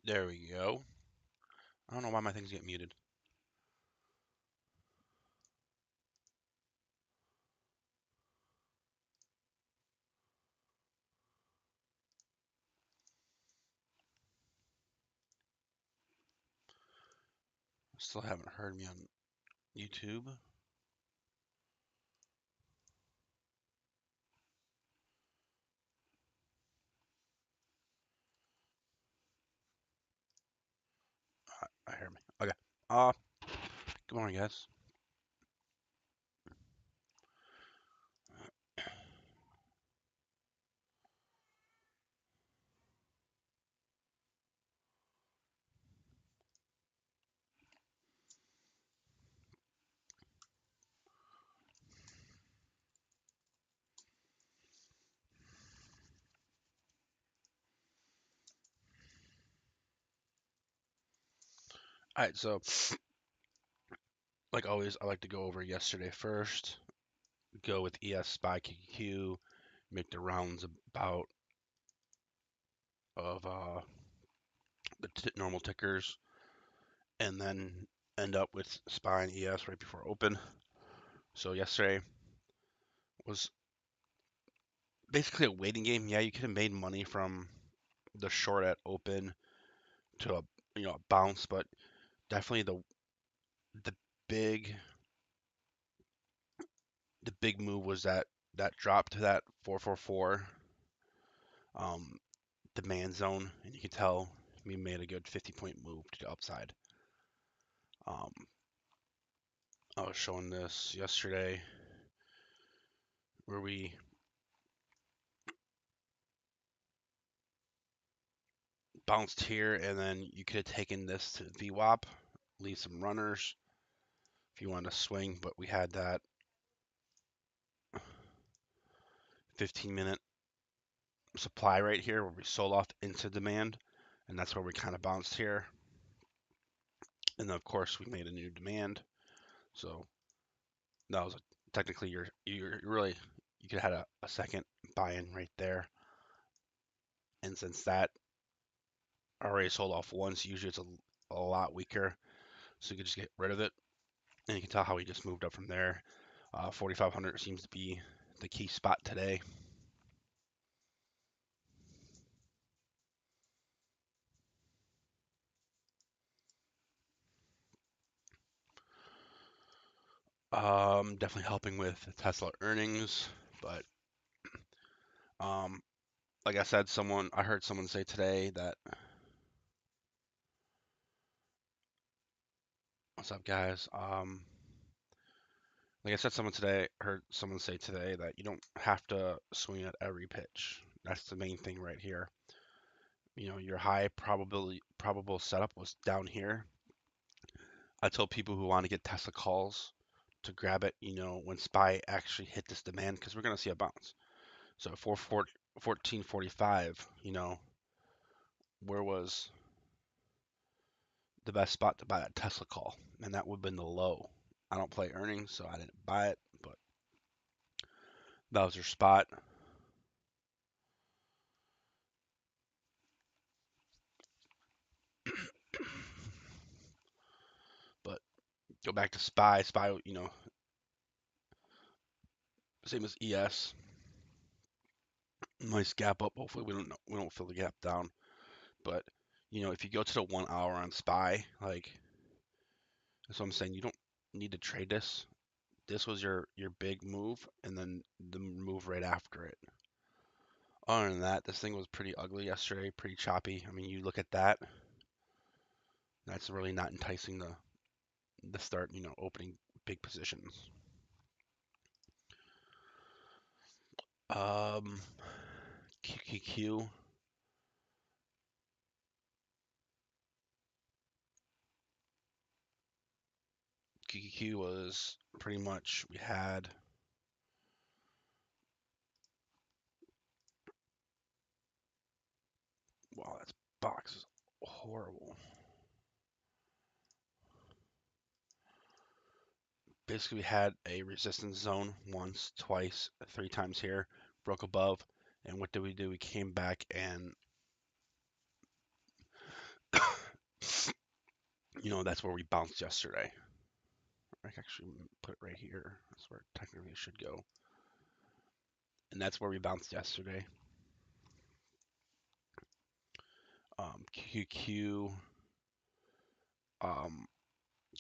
There we go. I don't know why my things get muted. Still haven't heard me on YouTube. I hear me. Okay. Uh, Good morning, guys. All right, so like always, I like to go over yesterday first. Go with ES Spy QQ, make the rounds about of the normal tickers, and then end up with Spy and ES right before open. So yesterday was basically a waiting game. Yeah, you could have made money from the short at open to a bounce, but definitely the big the big move was that drop to that 444 um, demand zone, and you can tell we made a good 50-point move to the upside. Um, I was showing this yesterday where we bounced here, and then you could have taken this to VWAP, leave some runners if you wanted to swing, but we had that 15-minute supply right here where we sold off into demand, and that's where we kind of bounced here. And then of course we made a new demand, so that was technically you're really you could have had a second buy-in right there. And since that already sold off once, usually it's a lot weaker, so you could just get rid of it. And you can tell how he just moved up from there. 4,500 seems to be the key spot today. Definitely helping with Tesla earnings, but um, like I said, I heard someone say today that, what's up, guys? Like I said, heard someone say today that you don't have to swing at every pitch. That's the main thing right here. Your high probable setup was down here. I told people who want to get Tesla calls to grab it, when SPY actually hit this demand because we're going to see a bounce. So 1445, where was the best spot to buy that Tesla call? And that would have been the low. I don't play earnings, so I didn't buy it, but that was your spot. But go back to SPY. SPY, same as ES. Nice gap up. Hopefully we don't fill the gap down. But if you go to the 1 hour on SPY, like that's what I'm saying, you don't need to trade this. This was your big move, and then the move right after it. Other than that, this thing was pretty ugly yesterday, pretty choppy. I mean, you look at that, that's really not enticing the start, opening big positions. Um, QQQ, QQQ was pretty much we had. Wow, that box is horrible. Basically, we had a resistance zone once, twice, three times here, broke above, and what did we do? We came back and That's where we bounced yesterday. I can actually put it right here. That's where technically it should go. And that's where we bounced yesterday. QQ,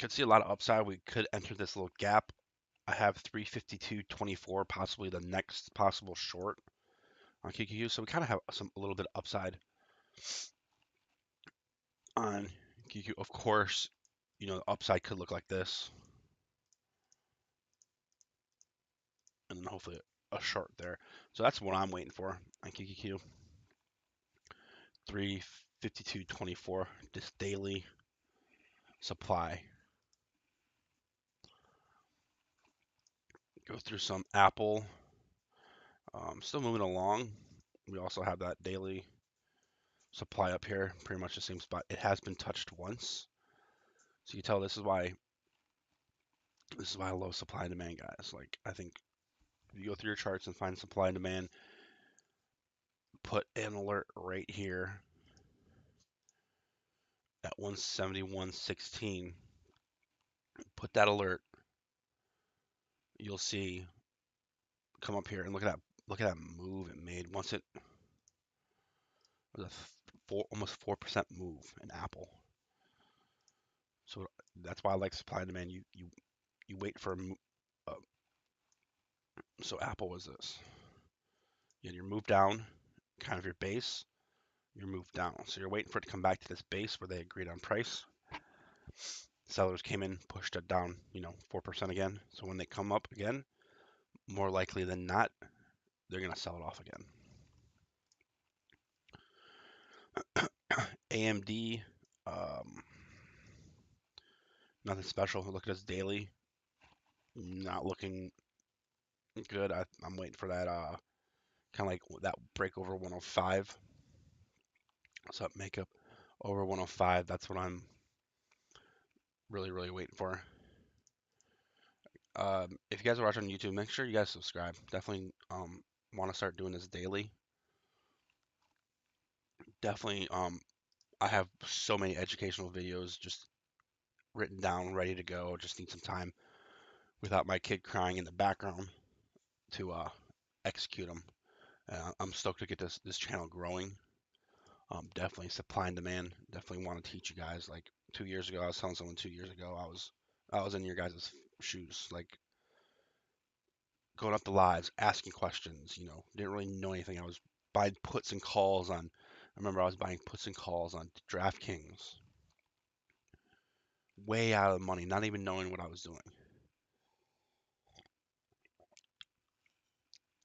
could see a lot of upside. We could enter this little gap. I have 352.24, possibly the next possible short on QQQ. So we kind of have a little bit of upside on QQ. Of course, the upside could look like this, and then hopefully a short there. So that's what I'm waiting for on QQQ. 352.24, this daily supply. Go through some Apple. Still moving along. We also have that daily supply up here, pretty much the same spot. It has been touched once. So you tell this is why I love supply and demand, guys. Like, I think if you go through your charts and find supply and demand, put an alert right here at 171.16. Put that alert. You'll see come up here and look at that move it made once it was almost 4% move in Apple. So that's why I like supply and demand. You wait for so Apple was this. You had your move down, kind of your base, your move down. So you're waiting for it to come back to this base where they agreed on price. Sellers came in, pushed it down, 4% again. So when they come up again, more likely than not, they're going to sell it off again. AMD, nothing special. Look at this daily. Not looking good. I'm waiting for that kind of like that break over 105. What's up, makeup? Over 105. That's what I'm really, really waiting for. If you guys are watching on YouTube, make sure you guys subscribe. Definitely want to start doing this daily. Definitely, I have so many educational videos just written down, ready to go. Just need some time without my kid crying in the background to execute them. I'm stoked to get this channel growing. Definitely supply and demand. Definitely want to teach you guys. Like 2 years ago, I was telling someone 2 years ago, I was in your guys' shoes, like going up the lives, asking questions. Didn't really know anything. I was buying puts and calls on. I remember I was buying puts and calls on DraftKings, way out of the money, not even knowing what I was doing.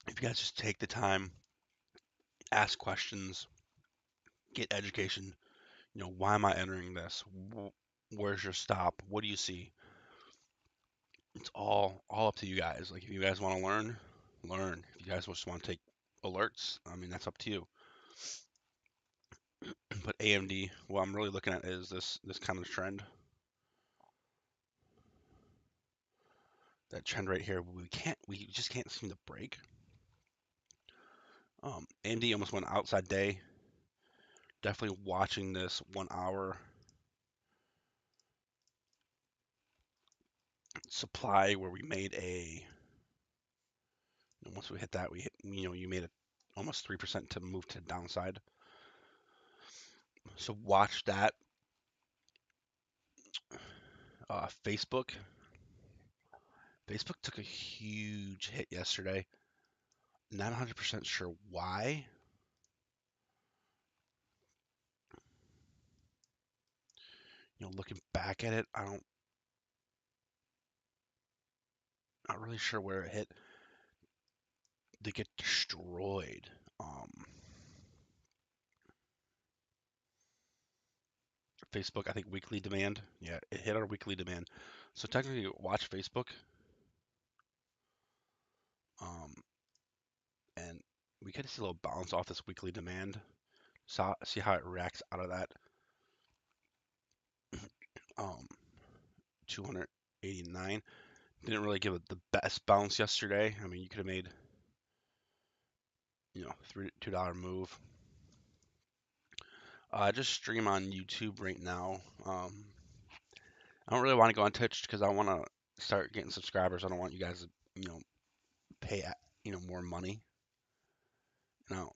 If you guys just take the time, ask questions, get education. Why am I entering this? Where's your stop? What do you see? It's all up to you guys. Like if you guys want to learn, learn. If you guys just want to take alerts, I mean that's up to you. But AMD, what I'm really looking at is this kind of trend. That trend right here, we just can't seem to break. AMD almost went outside day. Definitely watching this 1 hour supply where we made once we hit that, you made it almost 3% to move to the downside. So watch that. Facebook took a huge hit yesterday. Not 100% sure why. Looking back at it, not really sure where it hit. They get destroyed. Facebook, I think weekly demand. Yeah, it hit our weekly demand. So technically, watch Facebook. And we could see a little bounce off this weekly demand. See how it reacts out of that. 289. Didn't really give it the best bounce yesterday. I mean, you could have made, $2 move. I just stream on YouTube right now. I don't really want to go on Twitch because I want to start getting subscribers. I don't want you guys to, pay, more money. No,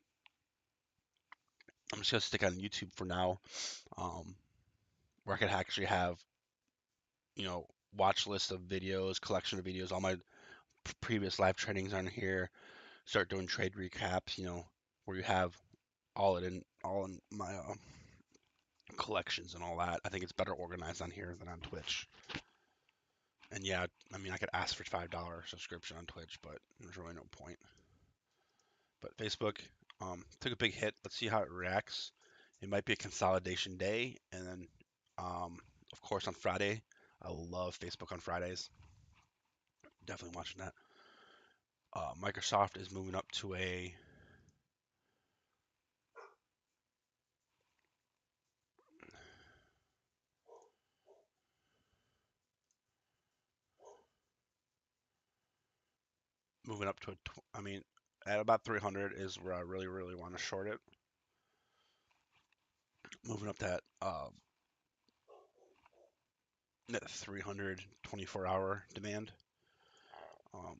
I'm just gonna stick on YouTube for now, um, where I could actually have, you know, watch list of videos, collection of videos. All my previous live trainings on here. Start doing trade recaps. Where you have all in my collections and all that. I think it's better organized on here than on Twitch. And yeah, I mean, I could ask for $5 subscription on Twitch, but there's really no point. But Facebook took a big hit. Let's see how it reacts. It might be a consolidation day, and then, of course, on Friday. I love Facebook on Fridays. Definitely watching that. Microsoft is moving up to I mean, at about 300 is where I really, really want to short it. Moving up that 300 24-hour demand. Um,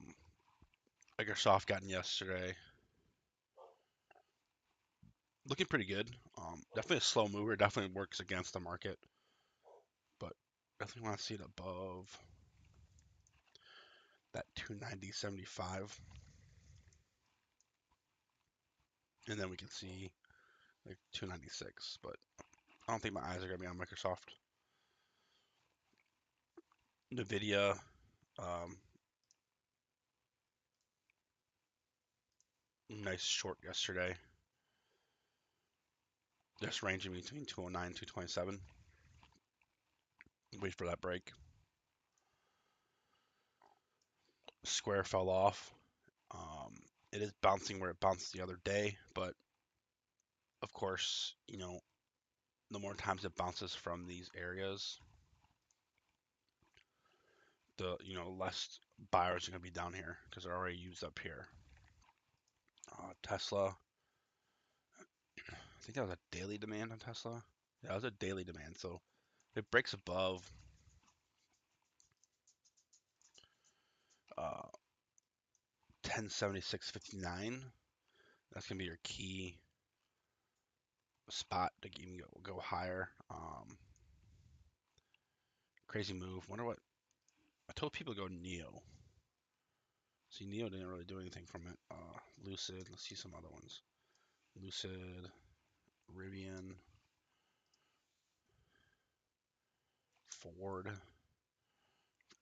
Microsoft got in yesterday, looking pretty good. Definitely a slow mover. Definitely works against the market, but definitely want to see it above that 290.75, and then we can see like 296. But I don't think my eyes are gonna be on Microsoft. Nvidia, um, nice short yesterday. Just ranging between 209 and 227. Wait for that break. Square fell off. It is bouncing where it bounced the other day, but of course, the more times it bounces from these areas, the less buyers are going to be down here because they're already used up here. Tesla, I think that was a daily demand on Tesla. Yeah, that was a daily demand. So if it breaks above 1076.59, that's going to be your key spot to even go higher. Crazy move. Wonder what I told people to go Neo. See, Neo didn't really do anything from it. Lucid. Let's see some other ones. Lucid, Rivian, Ford.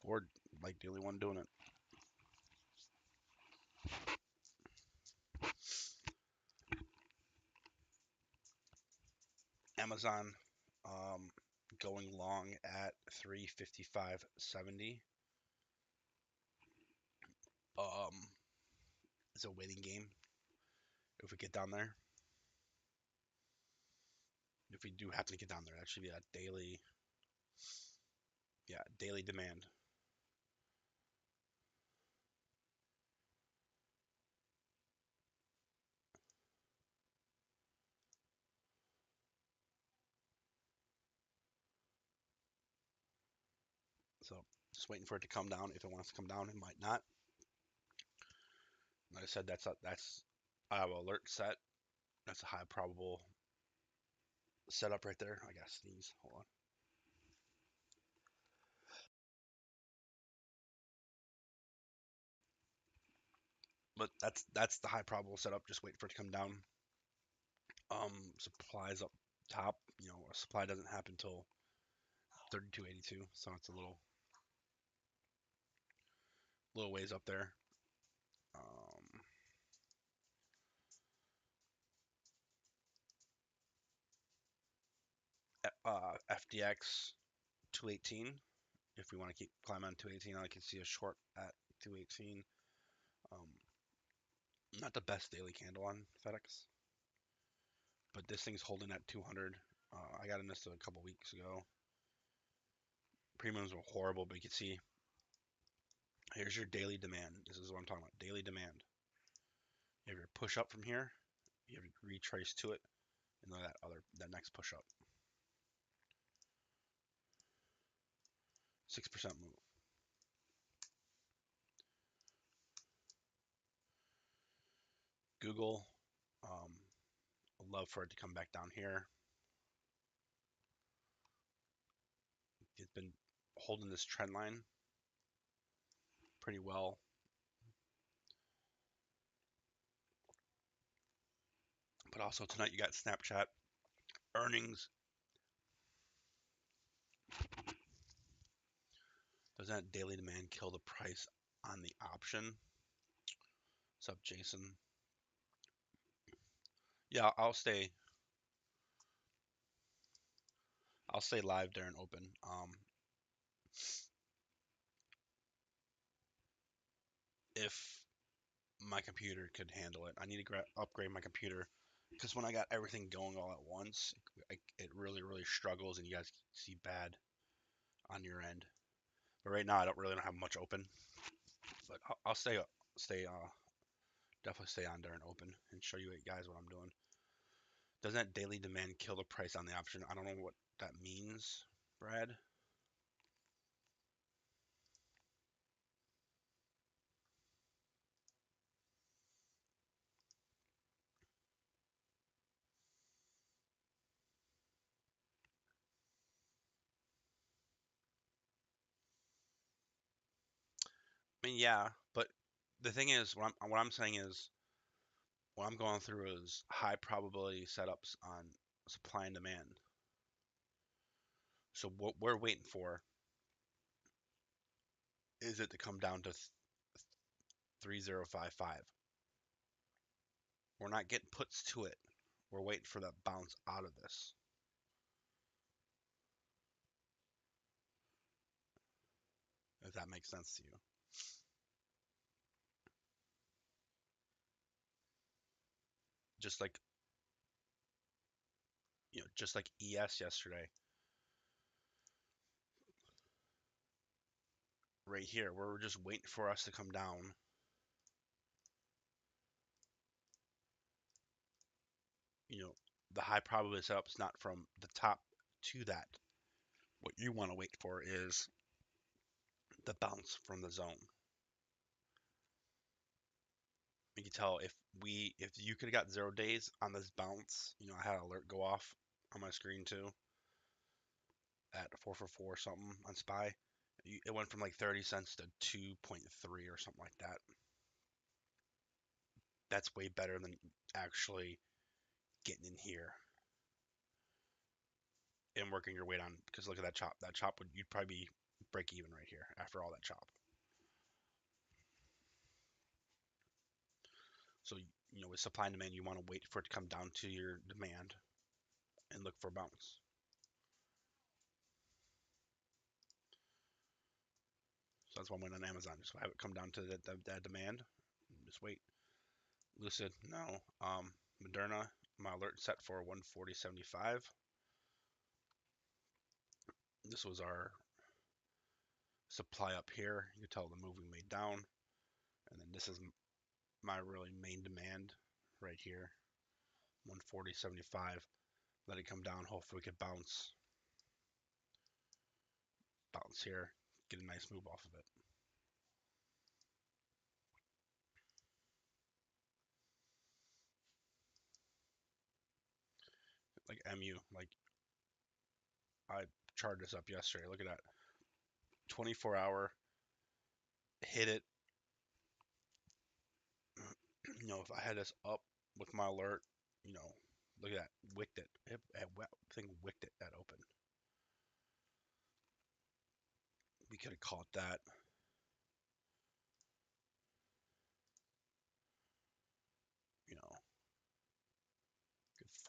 Ford, like the only one doing it. Amazon, going long at 355.70. Um, it's a waiting game. If we get down there, if we do happen to get down there, that should be a daily demand. So just waiting for it to come down. If it wants to come down, it might not. Like I said, I have an alert set. That's a high probable setup right there. I gotta sneeze. Hold on. But that's the high probable setup. Just wait for it to come down. Supplies up top. A supply doesn't happen until 32.82, so it's a little ways up there. Um, FDX 218. If we want to keep climbing on 218, I can see a short at 218. Um, Not the best daily candle on FedEx, but this thing's holding at 200. I got in this a couple weeks ago. Premiums were horrible, but you can see here's your daily demand. This is what I'm talking about. Daily demand. You have your push up from here. You have your retrace to it. and then that next push up. 6% move. Google, I'd love for it to come back down here. It's been holding this trend line pretty well. But also tonight you got Snapchat earnings. Does that daily demand kill the price on the option? What's up, Jason? Yeah, I'll stay live during open. If my computer could handle it, I need to upgrade my computer because when I got everything going all at once, it really struggles, and you guys see bad on your end. But right now, I don't have much open. But I'll definitely stay on during open and show you guys what I'm doing. Doesn't that daily demand kill the price on the option? I don't know what that means, Brad. I mean, yeah, but the thing is, what I'm saying is, what I'm going through is high probability setups on supply and demand. So what we're waiting for is it to come down to 3055. We're not getting puts to it. We're waiting for that bounce out of this. If that makes sense to you. Just like just like ES yesterday. Right here, we're just waiting for us to come down. The high probability setup's not from the top to that. What you want to wait for is the bounce from the zone. You can tell if you could have got 0 days on this bounce. I had an alert go off on my screen too at 444 something on SPY. It went from like 30 cents to 2.3 or something like that. That's way better than actually getting in here and working your way down. Because look at that chop. That chop you'd probably be break even right here after all that chop. So with supply and demand, you want to wait for it to come down to your demand and look for a bounce. So that's why I went on Amazon. Just have it come down to that demand. Just wait. Lucid, no. Moderna, my alert set for 140.75. This was our supply up here. You can tell the move we made down. And then this is my really main demand right here. 140.75. Let it come down. Hopefully we could bounce here. Get a nice move off of it. Like MU, like I charted this up yesterday. Look at that. 24-hour hit it. If I had this up with my alert, look at that. Wicked it. Thing wicked it at open. We could have caught that.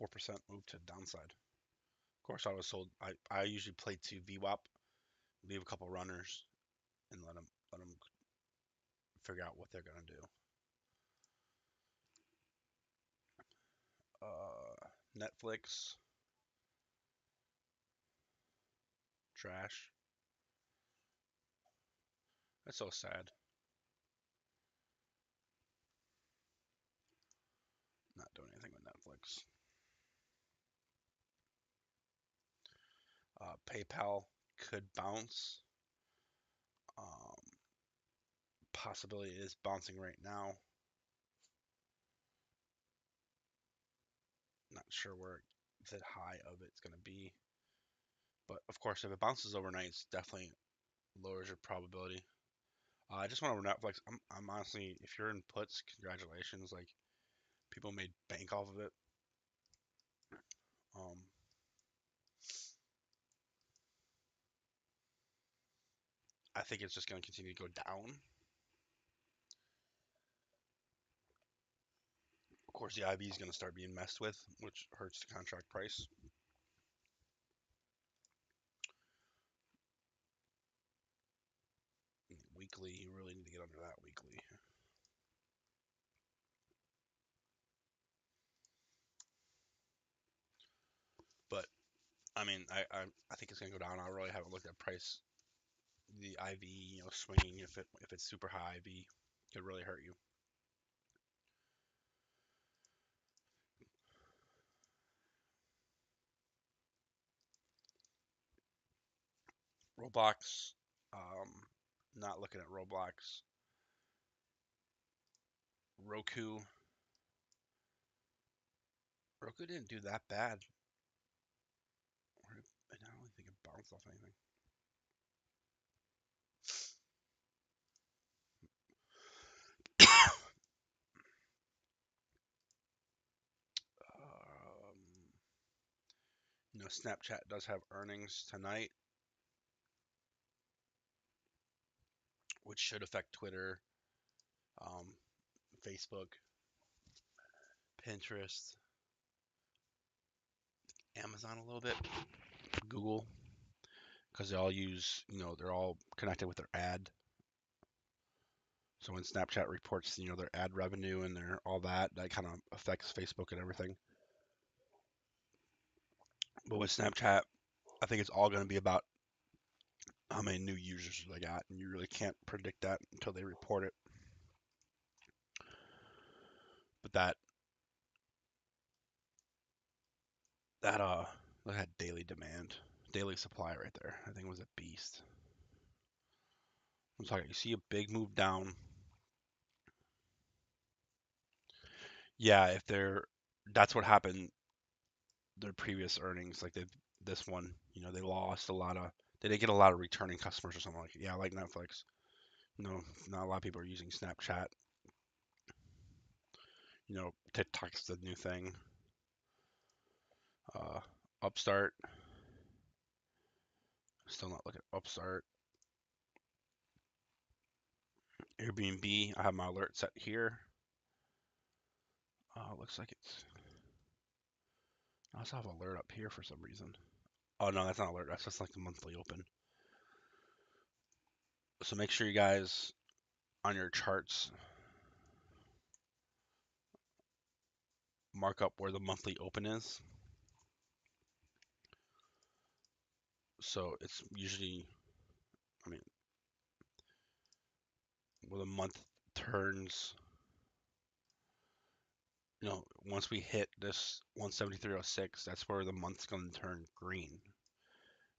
4% move to the downside. Of course, I was sold. I usually play 2 VWAP, leave a couple runners, and let them figure out what they're gonna do. Netflix, trash. That's so sad. Not doing anything with Netflix. PayPal could bounce. Um, Possibility is bouncing right now. Not sure where the high of it's going to be. But of course, if it bounces overnight, it's definitely lowers your probability. I just want to Netflix. I'm honestly, if you're in puts, congratulations. Like people made bank off of it. Um, I think it's just going to continue to go down. Of course, the IB is going to start being messed with, which hurts the contract price. Weekly, you really need to get under that weekly. But I mean, I think it's gonna go down. I really haven't looked at price. The IV, swinging if it's super high IV could really hurt you. Roblox, not looking at Roblox. Roku, Roku didn't do that bad. I don't really think it bounced off anything. Snapchat does have earnings tonight, which should affect Twitter, um, Facebook, Pinterest, Amazon a little bit, Google, because they all use, they're all connected with their ad. So when Snapchat reports, their ad revenue and their all that kind of affects Facebook and everything. But with Snapchat, I think it's all going to be about how many new users they got, and you really can't predict that until they report it. But that look at daily demand, daily supply right there. I think it was a beast. I'm talking. You see a big move down. Yeah, if they're that's what happened. Their previous earnings, like this one, they lost a lot of. They didn't get a lot of returning customers or something like it. Yeah, like Netflix. Not a lot of people are using Snapchat. TikTok's the new thing. Uh, Upstart, still not looking at Upstart. Airbnb, I have my alert set here. Looks like it's. I also have alert up here for some reason. Oh no, that's not alert. That's just like the monthly open. So make sure you guys on your charts mark up where the monthly open is. So it's usually, I mean, where the month turns. Once we hit this 173.06, that's where the month's going to turn green,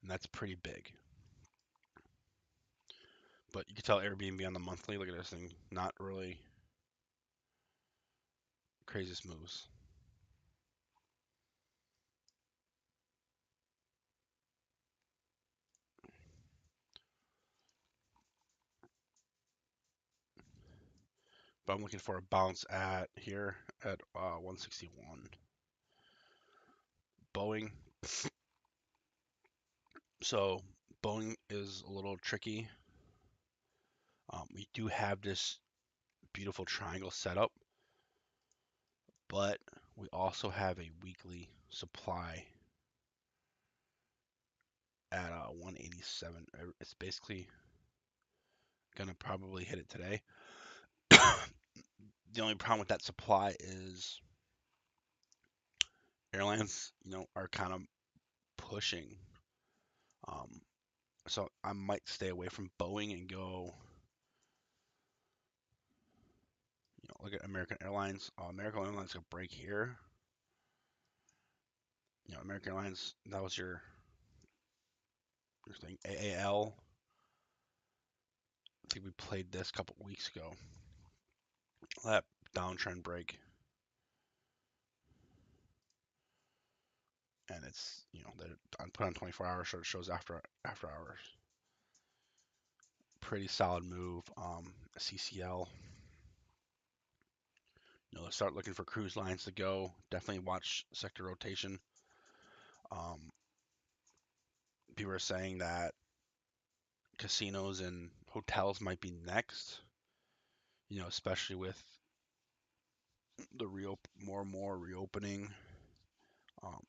and that's pretty big. But you can tell Airbnb on the monthly. Look at this thing, not really craziest moves. But I'm looking for a bounce at here at 161. Boeing. So Boeing is a little tricky. We do have this beautiful triangle setup, but we also have a weekly supply at 187. It's basically gonna probably hit it today. The only problem with that supply is airlines, are kind of pushing. Um, so I might stay away from Boeing and go, look at American Airlines. American Airlines could break here. American Airlines, that was your Thing AAL. I think we played this a couple weeks ago. That downtrend break, and it's I put on 24 hours, so it shows after hours. Pretty solid move. CCL. Let's start looking for cruise lines to go. Definitely watch sector rotation. People are saying that casinos and hotels might be next. Especially with the more and more reopening. Um,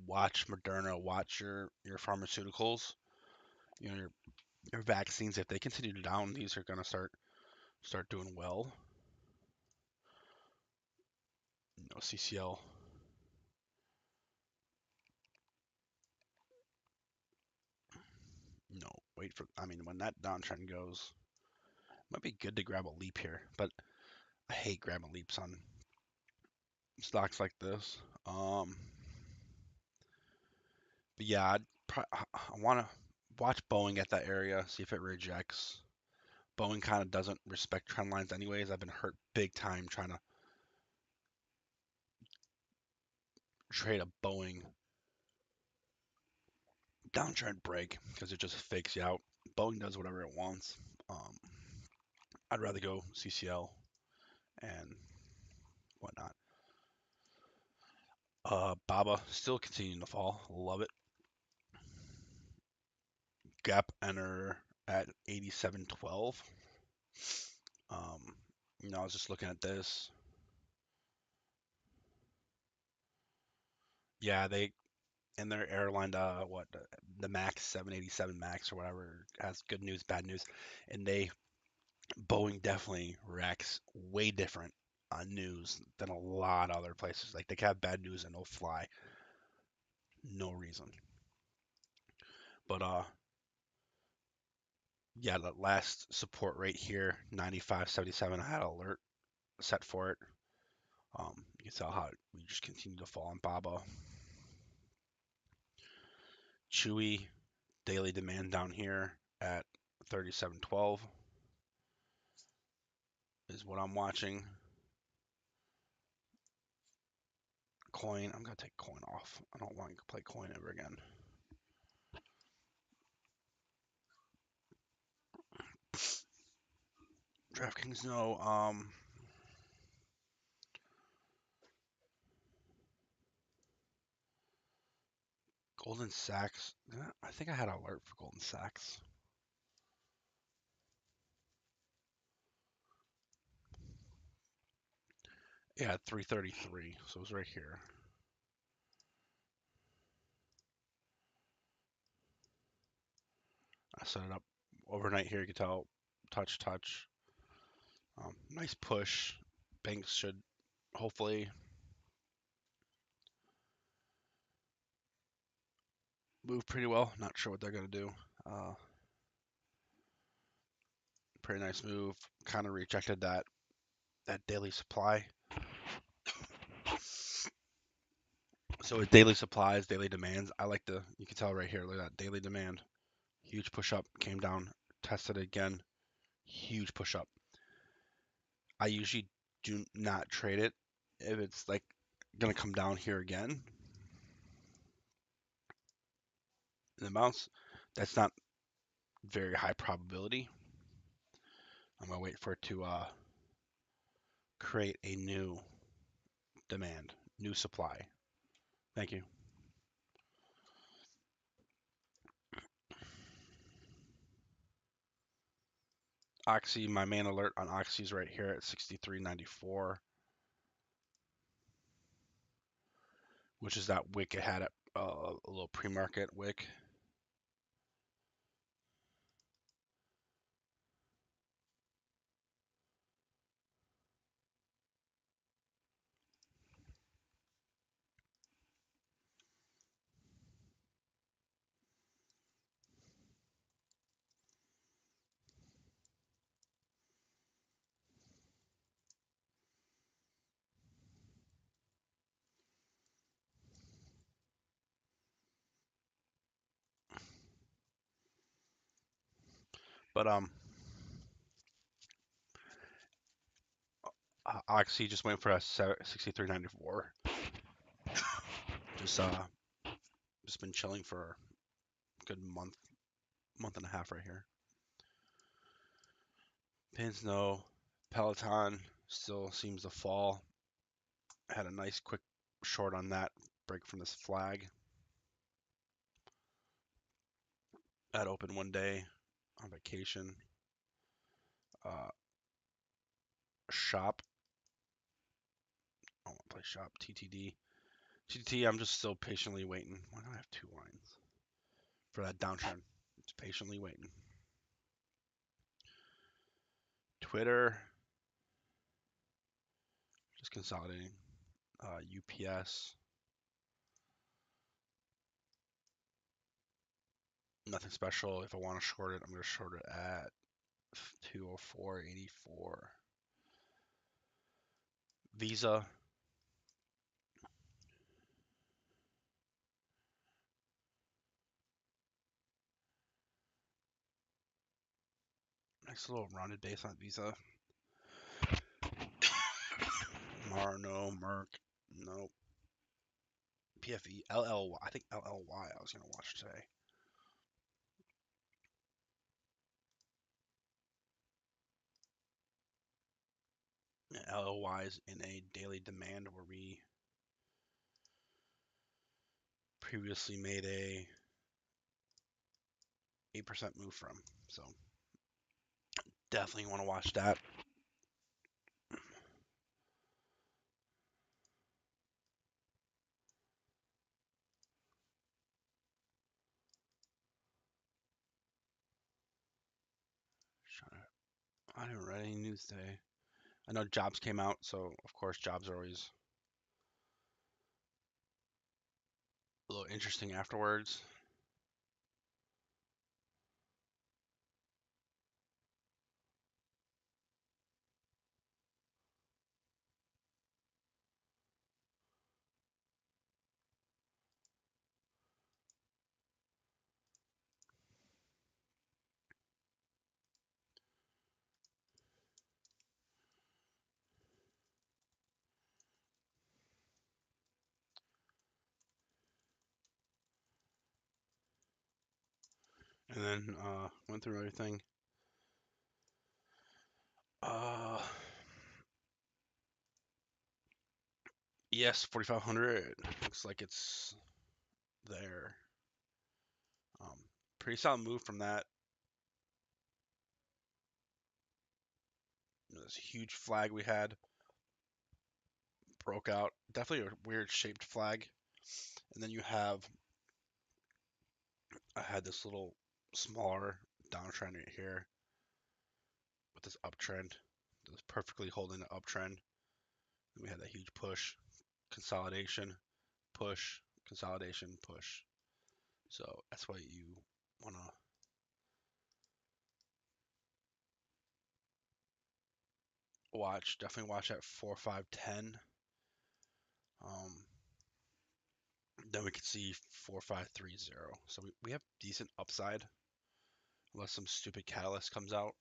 watch Moderna, watch your pharmaceuticals. Your vaccines. If they continue to down, these are gonna start doing well. CCL. Wait for. I mean, when that downtrend goes, it might be good to grab a leap here, but I hate grabbing leaps on stocks like this. But yeah, I want to watch Boeing at that area, see if it rejects. Boeing kind of doesn't respect trend lines anyways. I've been hurt big time trying to trade a Boeing downtrend break because it just fakes you out. Boeing does whatever it wants. I'd rather go CCL and whatnot. Baba still continuing to fall. Love it. Gap enter at 87.12. I was just looking at this. Yeah, they in their airline, the Max 787 Max or whatever has good news, bad news, and Boeing definitely reacts way different on news than a lot of other places. Like they can have bad news and they'll fly, no reason. But yeah, the last support rate here, 95.77. I had an alert set for it. You can tell how we just continue to fall on Baba. Chewy daily demand down here at 37.12 is what I'm watching. Coin, I'm gonna take coin off. I don't want to play coin ever again. DraftKings, no. Golden Sachs. I think I had an alert for Golden Sachs. Yeah, 333. So it was right here. I set it up overnight here. You can tell touch, touch. Nice push. Banks should hopefully move pretty well. Not sure what they're gonna do. Pretty nice move. Kind of rejected that daily supply. So with daily supplies, daily demands, you can tell right here, look at that daily demand. Huge push up, came down, tested it again, huge push up. I usually do not trade it if it's like gonna come down here again. And the bounce, that's not very high probability. I'm gonna wait for it to create a new demand, new supply. Thank you. Oxy, my main alert on Oxy is right here at 63.94, which is that wick it had at a little pre-market wick. But I actually just went for a 63.94. Just just been chilling for a good month and a half right here. Pins no. Peloton still seems to fall. Had a nice quick short on that break from this flag. That opened one day on vacation. Shop. I want to play shop. TTD. TTT, I'm just still patiently waiting. Why do I have two lines? For that downtrend. Just patiently waiting. Twitter. Just consolidating. UPS. Nothing special. If I want to short it, I'm going to short it at 204.84. Visa. Nice little rounded base on Visa. Mar, no. Merck, no. PFE, LLY. I think LLY I was going to watch today. Yeah, LLY is in a daily demand where we previously made a 8% move from. So definitely want to watch that. I didn't read any news today. I know jobs came out, so of course jobs are always a little interesting afterwards. And then went through everything. Uh, yes, 4,500. Looks like it's there. Pretty solid move from that. This huge flag we had broke out. Definitely a weird shaped flag. And then you have, I had this little smaller downtrend right here with this uptrend. It was perfectly holding the uptrend. Then we had that huge push, consolidation, push, consolidation, push. So that's why you want to watch. Definitely watch at 4, 5, 10. Then we can see 4, 5, 3, 0. So we have decent upside unless some stupid catalyst comes out.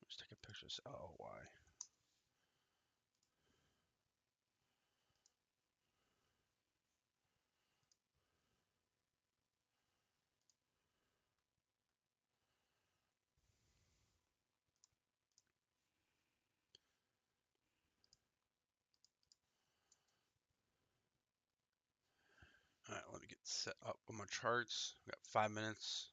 Let's take a picture of this LLY. All right, let me get set up on my charts. We got 5 minutes.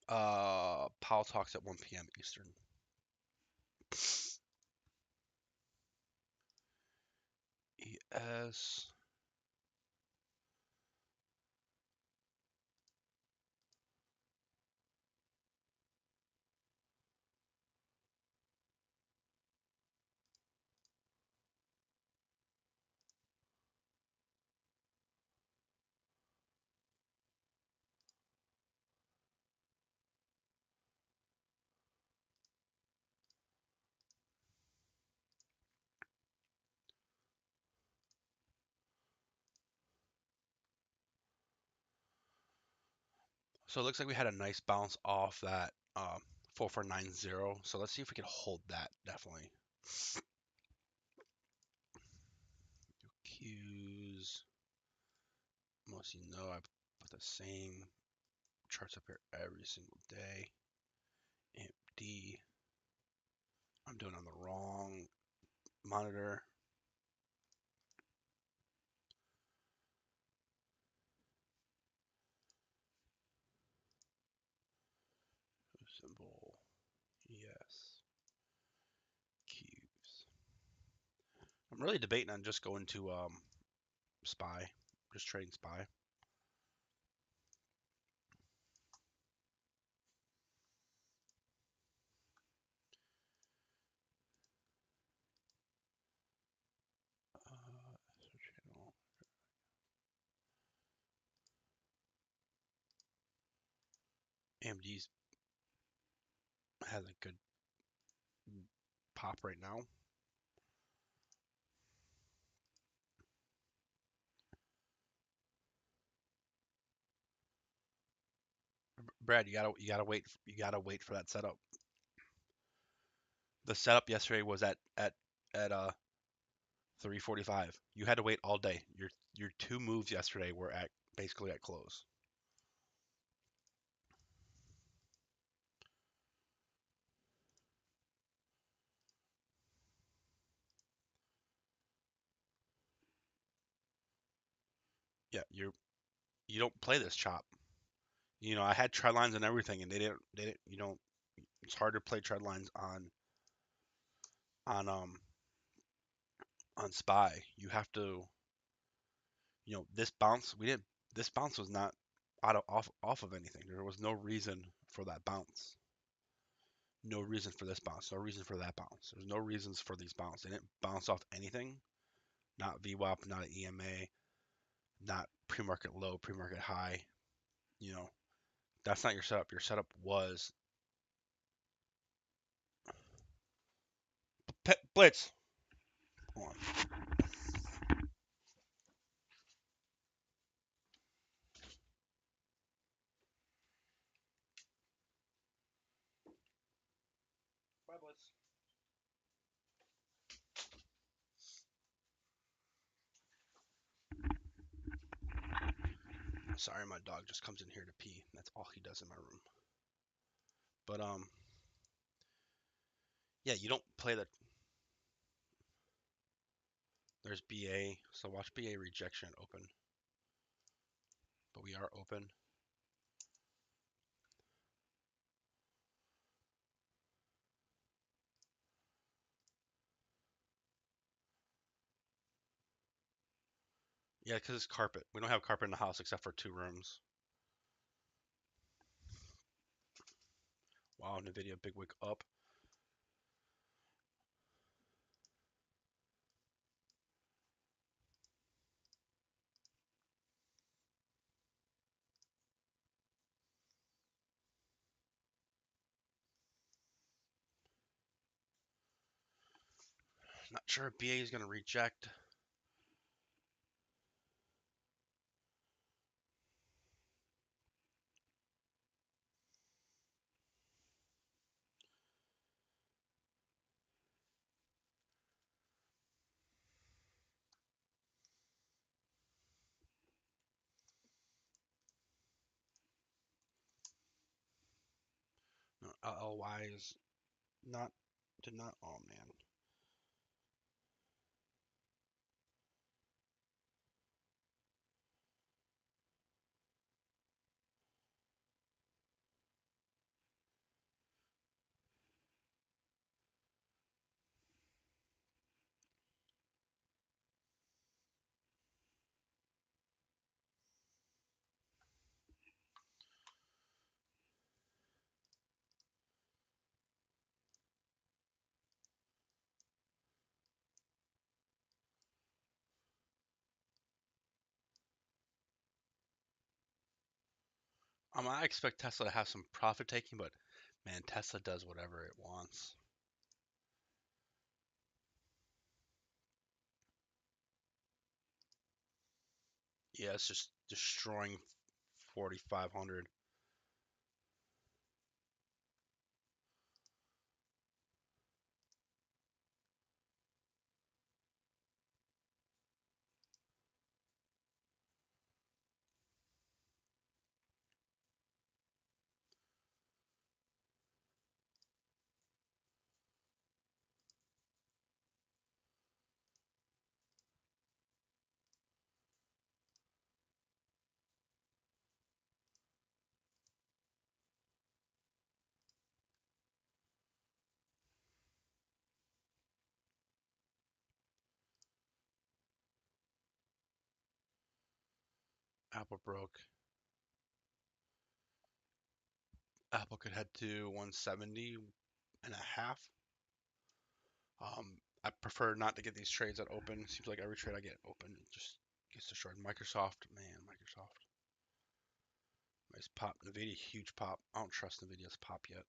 Powell talks at 1 p.m. Eastern. ES. So it looks like we had a nice bounce off that 4490. So let's see if we can hold that. Definitely. Qs. Most you know, I put the same charts up here every single day. AMD. I'm doing it on the wrong monitor. Symbol. Yes. Qs. I'm really debating on just going to SPY, just trading SPY. Channel. AMD's has a good pop right now. Brad, you gotta wait for that setup. The setup yesterday was at 3:45. You had to wait all day. Your two moves yesterday were at basically at close. Yeah, you don't play this chop. You know, I had trend lines and everything, and they didn't. You know, it's hard to play trend lines on um on SPY. You have to, this bounce we didn't. This bounce was not off of anything. There was no reason for that bounce. No reason for this bounce. No reason for that bounce. There's no reasons for these bounces. They didn't bounce off anything. Not VWAP, not an EMA, not pre-market low, pre-market high. You know, that's not your setup. Your setup was Blitz. Hold on. Bye, Blitz. Sorry, my dog just comes in here to pee. That's all he does in my room. But yeah, you don't play the. There's BA, so watch BA rejection open. But we are open. Yeah, because it's carpet. We don't have carpet in the house except for 2 rooms. Wow, NVIDIA big wick up. Not sure if BA is going to reject. No, LLY is not, did not, oh man. I expect Tesla to have some profit taking, but man, Tesla does whatever it wants. Yeah, it's just destroying 4,500. Apple broke. Apple could head to 170 and a half. I prefer not to get these trades at open. Seems like every trade I get open it just gets destroyed. Microsoft, man, Microsoft. Nice pop. Nvidia, huge pop. I don't trust Nvidia's pop yet.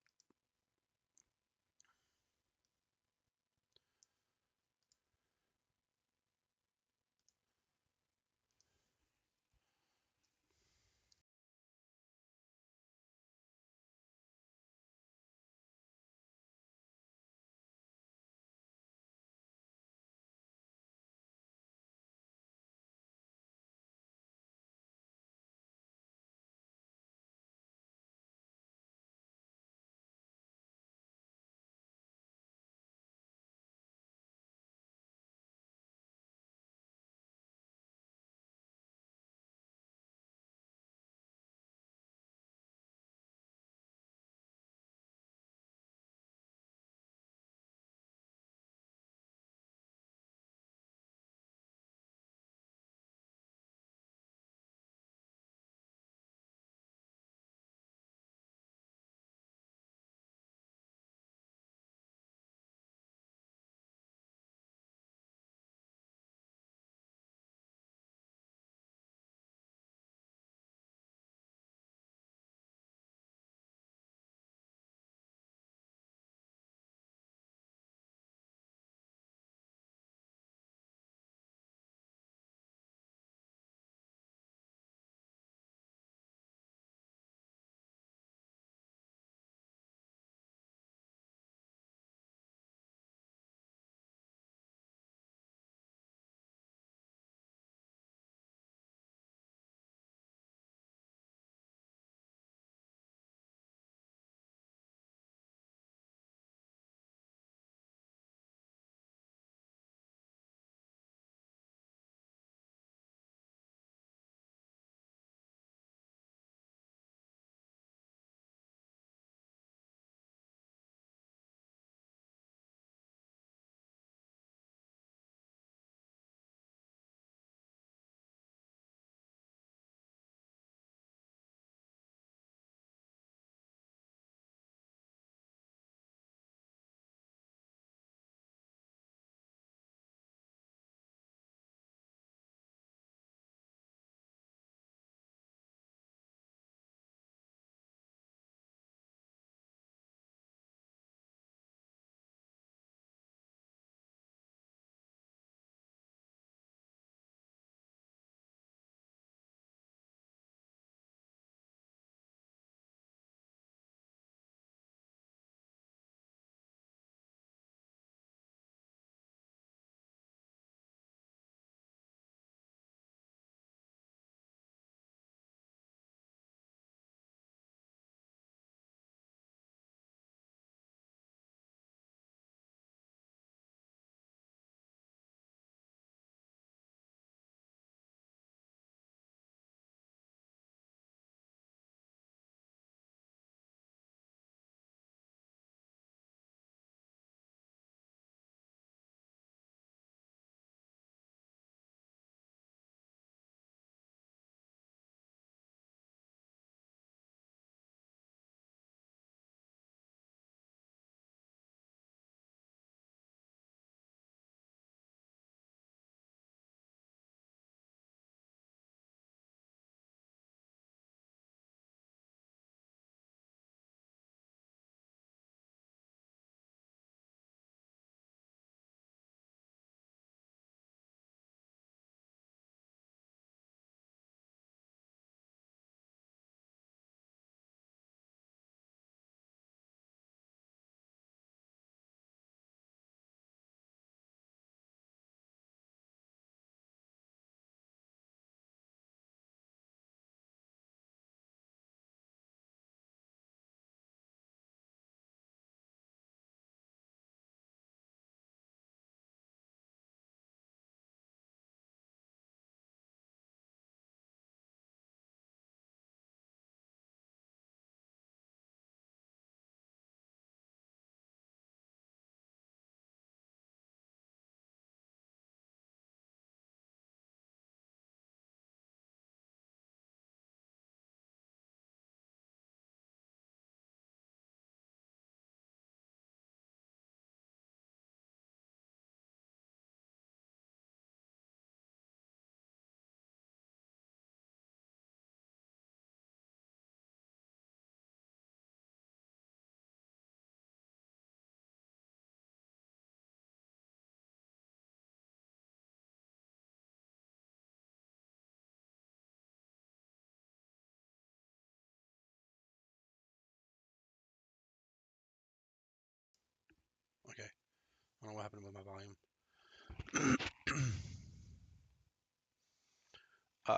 don't know what happened with my volume.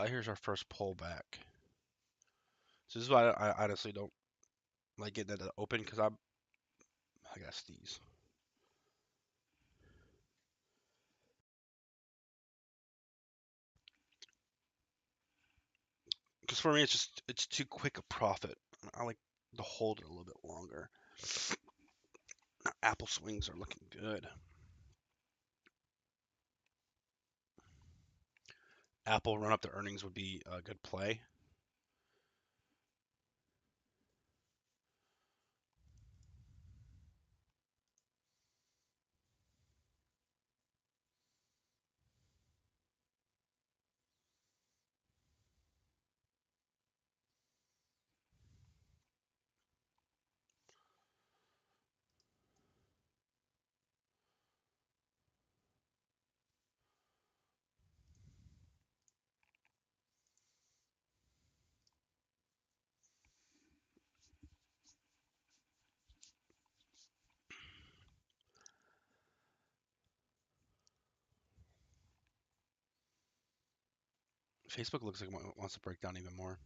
Here's our first pullback. So this is why I honestly don't like getting that open because I gotta sneeze. Because for me, it's too quick a profit. I like to hold it a little bit longer. Apple swings are looking good. Apple run up to earnings would be a good play. Facebook looks like it wants to break down even more.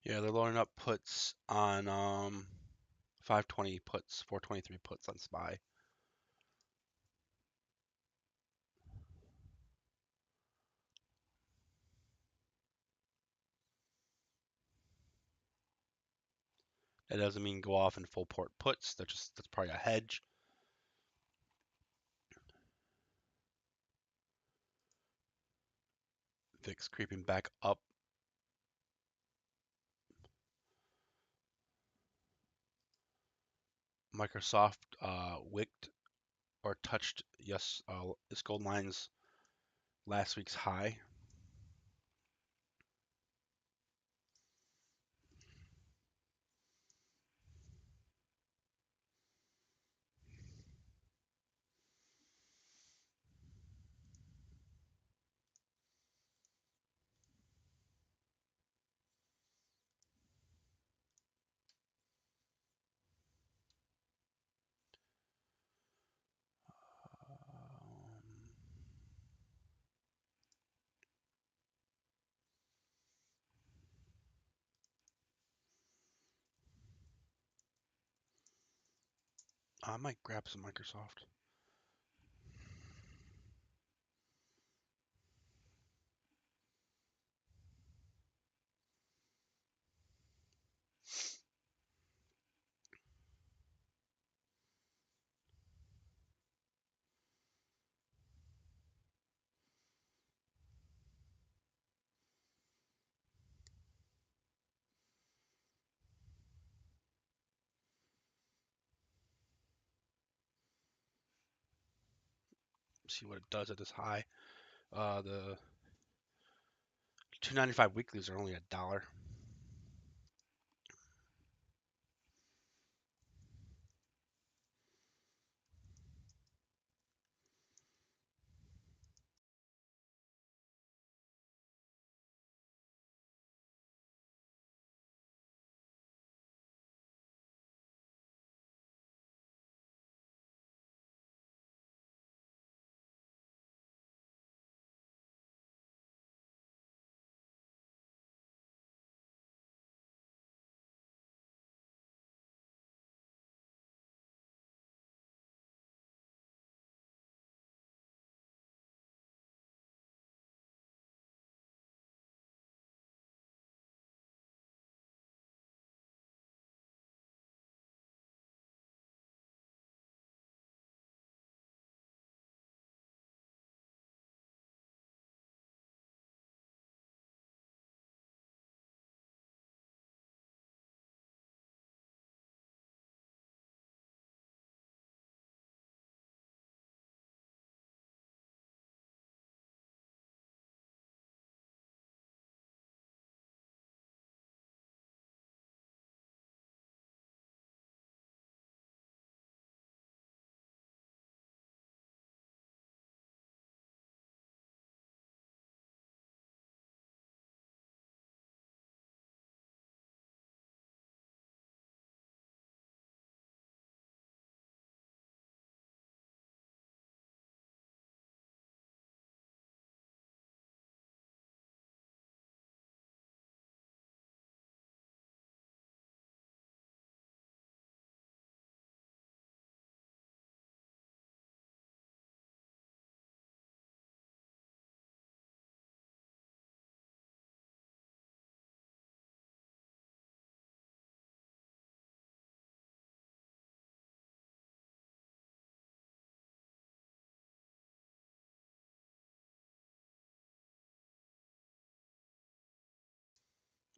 Yeah, they're loading up puts on 520 puts, 423 puts on SPY. That doesn't mean go off in full port puts. That's probably a hedge. VIX creeping back up. Microsoft wicked or touched this gold line's last week's high. I might grab some Microsoft. See what it does at this high. The 295 weeklies are only $1.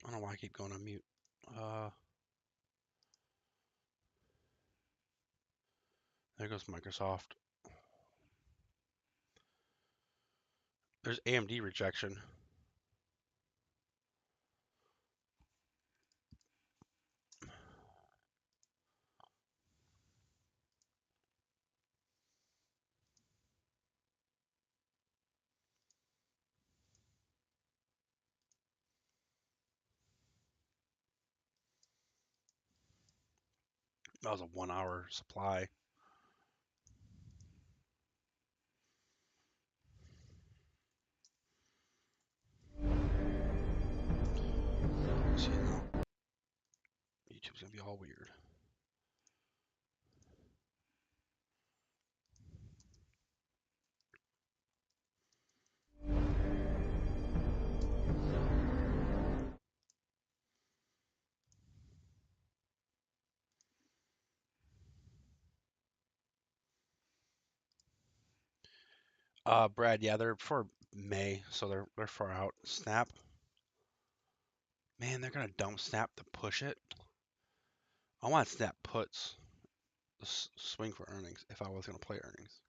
I don't know why I keep going on mute. There goes Microsoft. There's AMD rejection. That was a 1 hour supply. See now, YouTube's gonna be all weird. Brad, yeah, they're for May, so they're far out. Snap, man, they're gonna dump Snap to push it. I want Snap puts swing for earnings if I was gonna play earnings.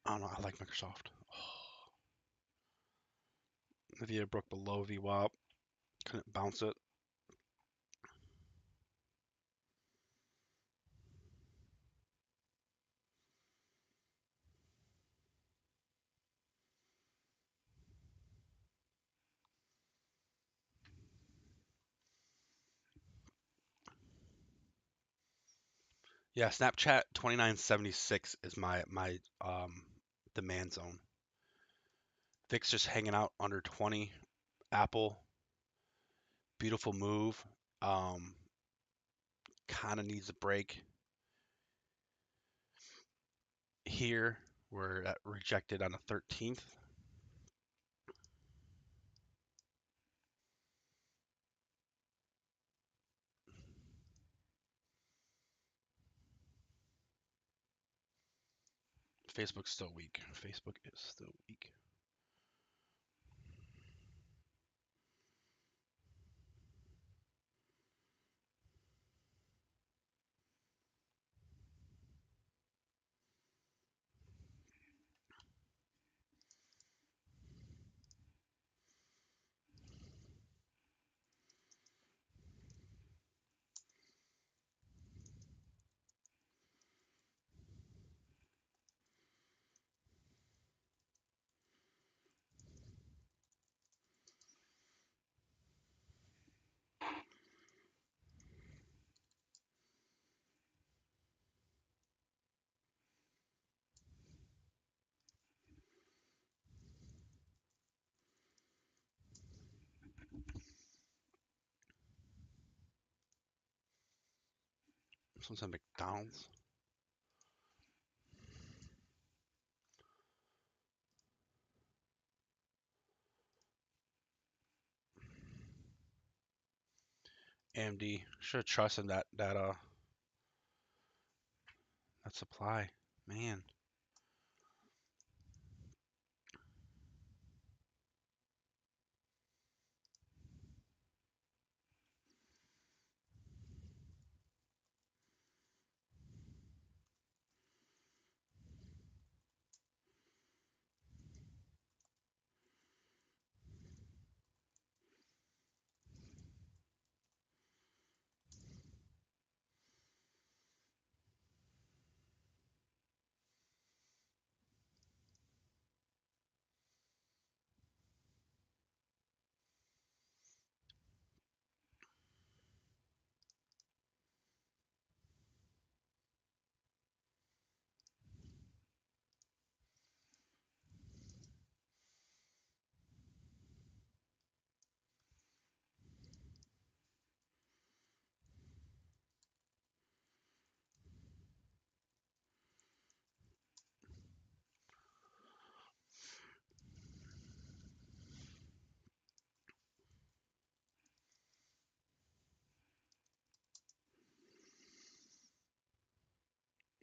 I don't know. I like Microsoft. If you broke below VWAP, couldn't bounce it. Yeah, Snapchat 2976 is my demand zone. VIX just hanging out under 20. Apple, beautiful move. Kind of needs a break here. We're at rejected on the 13th. Facebook's still weak. Facebook is still weak. This one's at McDonald's. AMD. Should have trusted that supply. Man.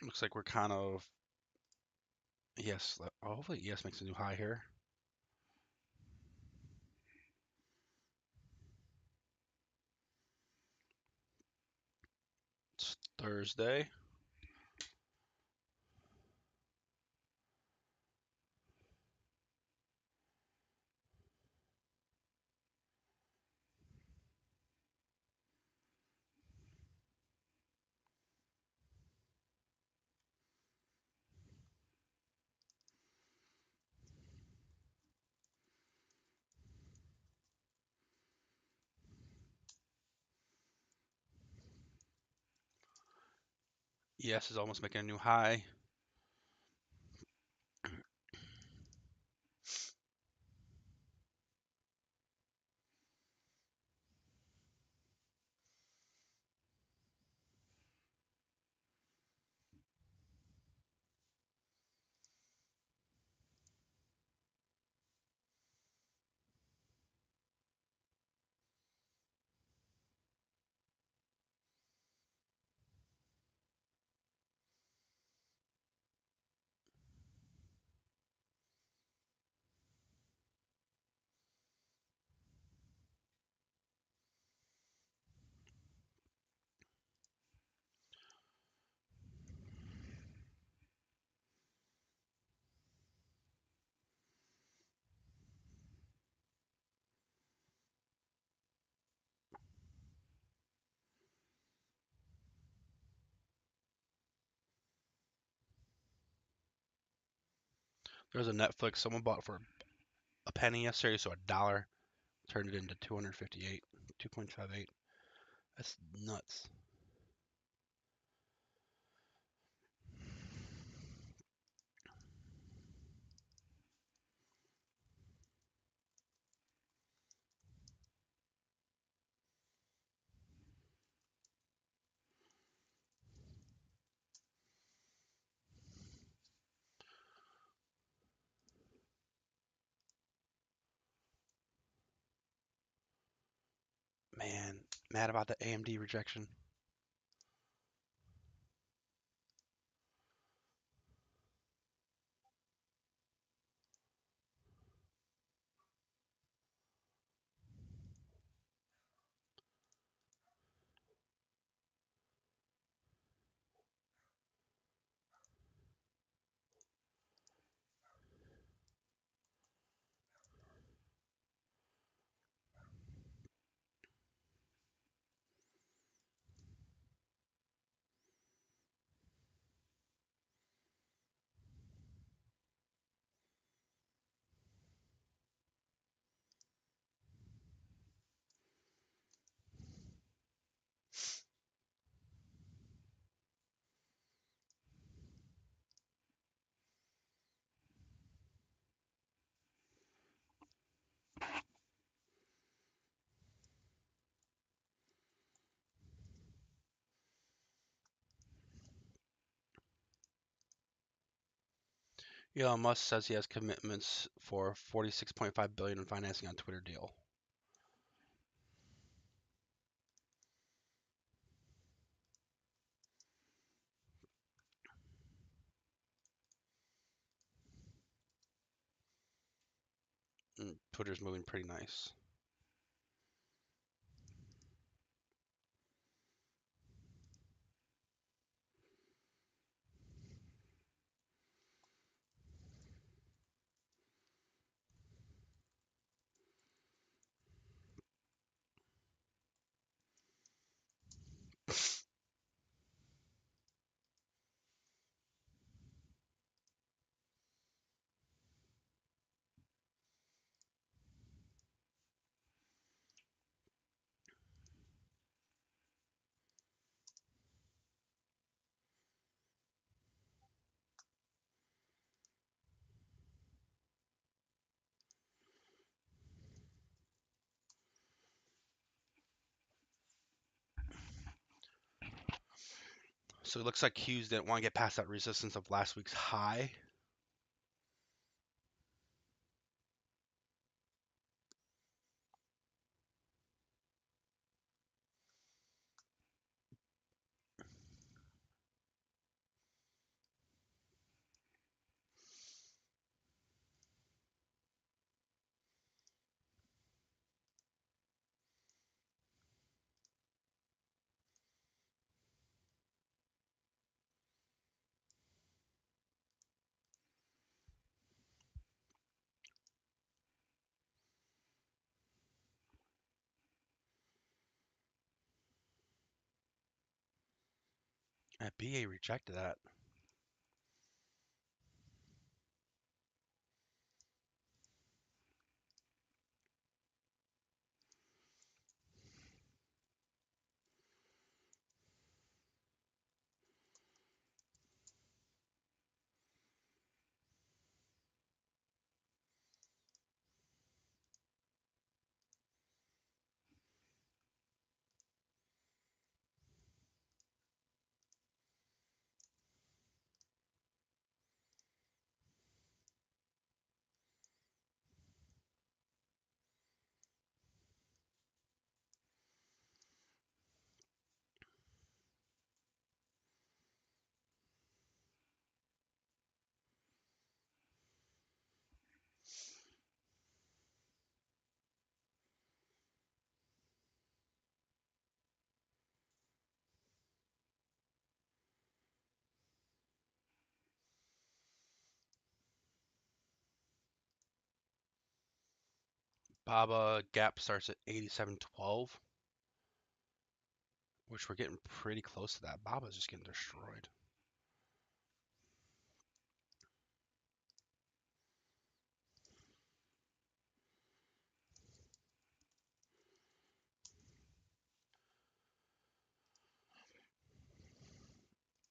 Looks like we're kind of, yes, hopefully ES makes a new high here. It's Thursday. ES is almost making a new high. There's a Netflix. Someone bought for a penny yesterday, so $1 turned it into 258, 2.58. That's nuts. Man, mad about the AMD rejection. Elon Musk says he has commitments for 46.5 billion in financing on Twitter deal. Twitter's moving pretty nice. So it looks like Hughes didn't want to get past that resistance of last week's high. BA rejected that. Baba gap starts at 87.12, which we're getting pretty close to that. Baba's just getting destroyed.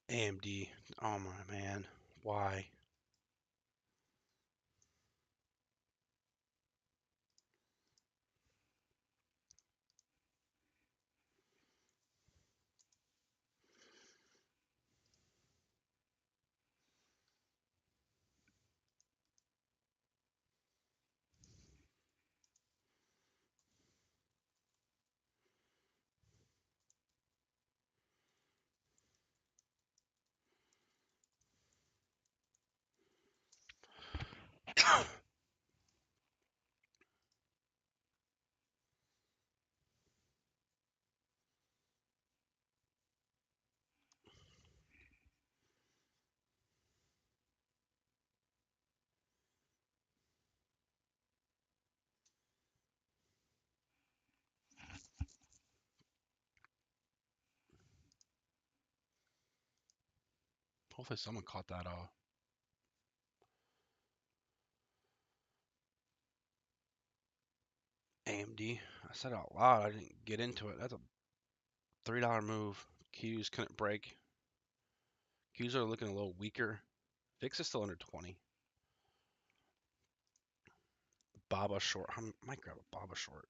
AMD. Oh my man. Why? Hopefully someone caught that AMD. I said it out loud. I didn't get into it. That's a $3 move. Qs couldn't break. Qs are looking a little weaker. VIX is still under 20. Baba short. I might grab a Baba short.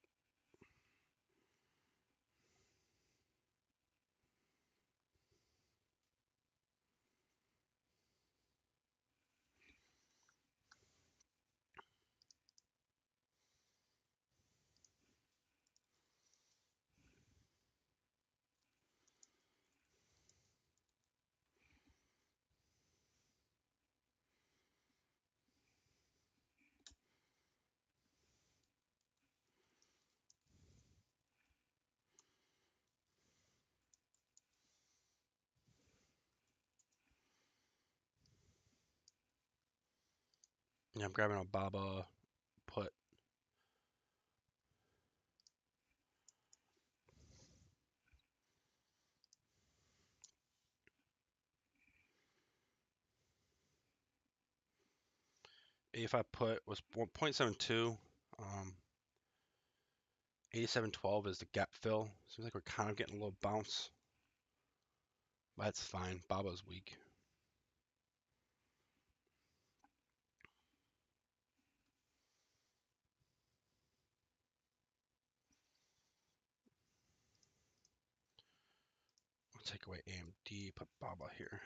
Yeah, I'm grabbing a Baba put. If I put was 1.72. 87.12 is the gap fill. Seems like we're kind of getting a little bounce. That's fine. Baba's weak. We'll take away AMD, put Baba here.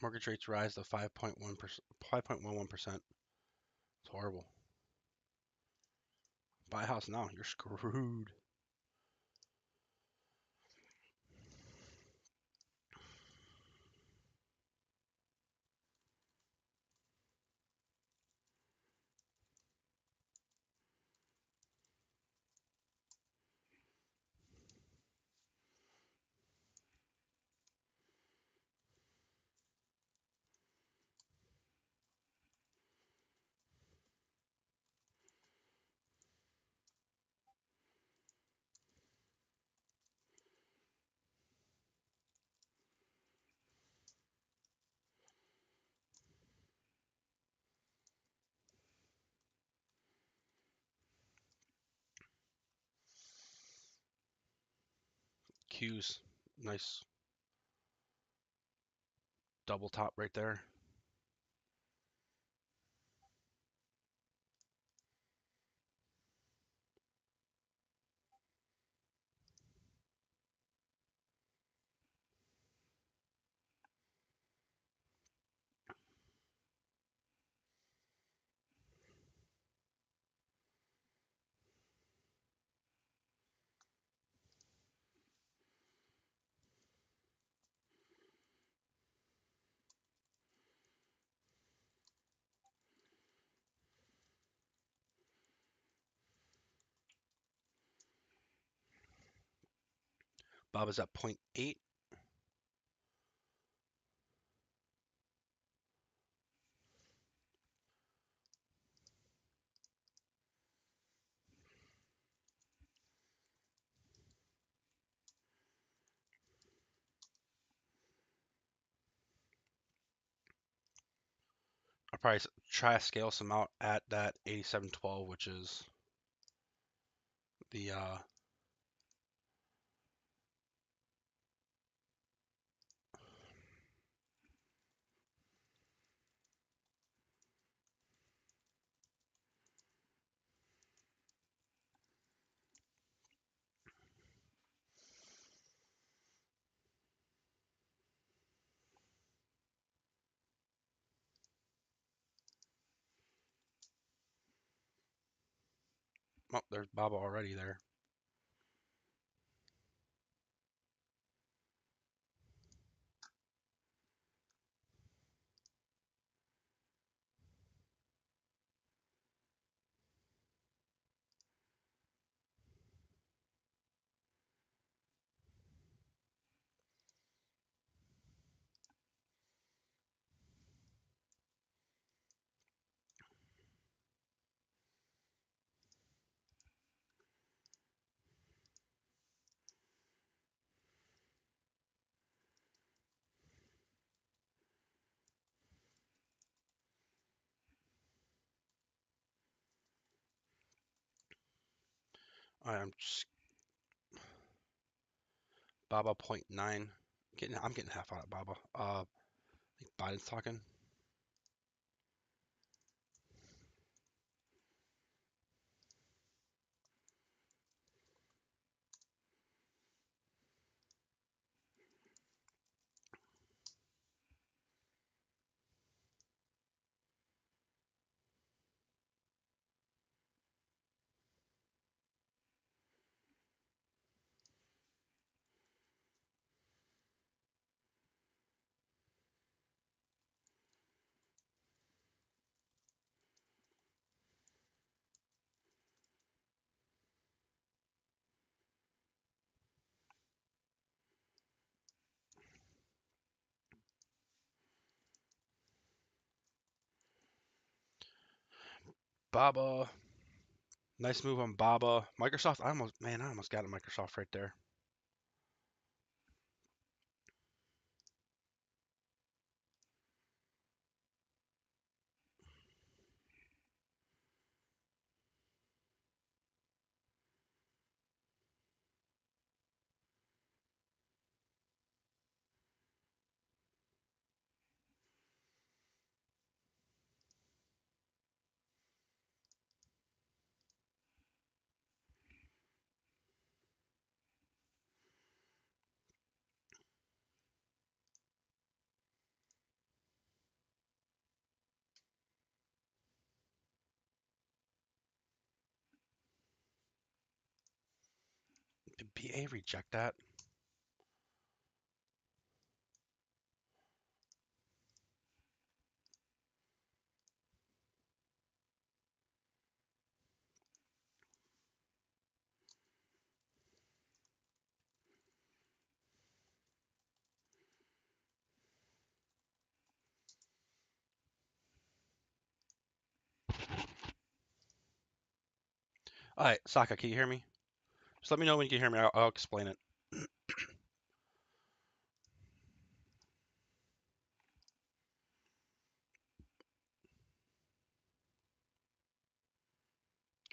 Mortgage rates rise to 5.1%, 5.11%. It's horrible. Buy a house now, you're screwed. Q's, nice double top right there. Bob is at 0.8. I'll probably try to scale some out at that 87.12, which is the oh, there's Bob already there. I'm just Baba 0.9. I'm getting half out of Baba. I think Biden's talking. Baba, nice move on Baba. Microsoft, I almost got a Microsoft right there. BA reject that? All right, Saka, can you hear me? Just let me know when you can hear me. I'll explain it.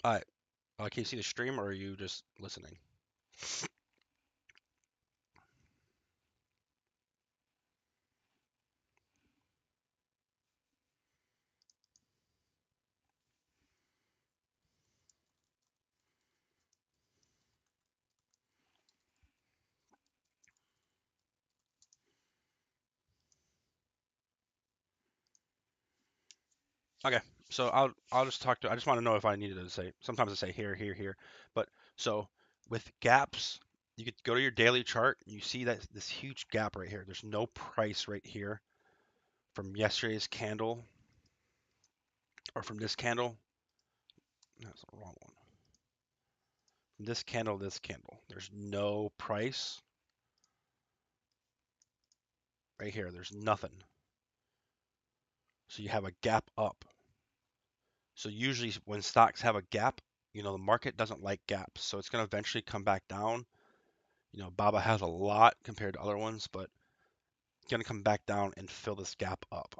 All right. Can you see the stream, or are you just listening? Okay. So I'll just talk to. I just want to know if I needed to say. Sometimes I say here, here, here. But so with gaps, you could go to your daily chart. You see that this huge gap right here. There's no price right here from yesterday's candle or from this candle. That's the wrong one. From this candle, this candle. There's no price right here. There's nothing. So you have a gap up. So usually when stocks have a gap, the market doesn't like gaps. So it's going to eventually come back down. Baba has a lot compared to other ones, but it's going to come back down and fill this gap up.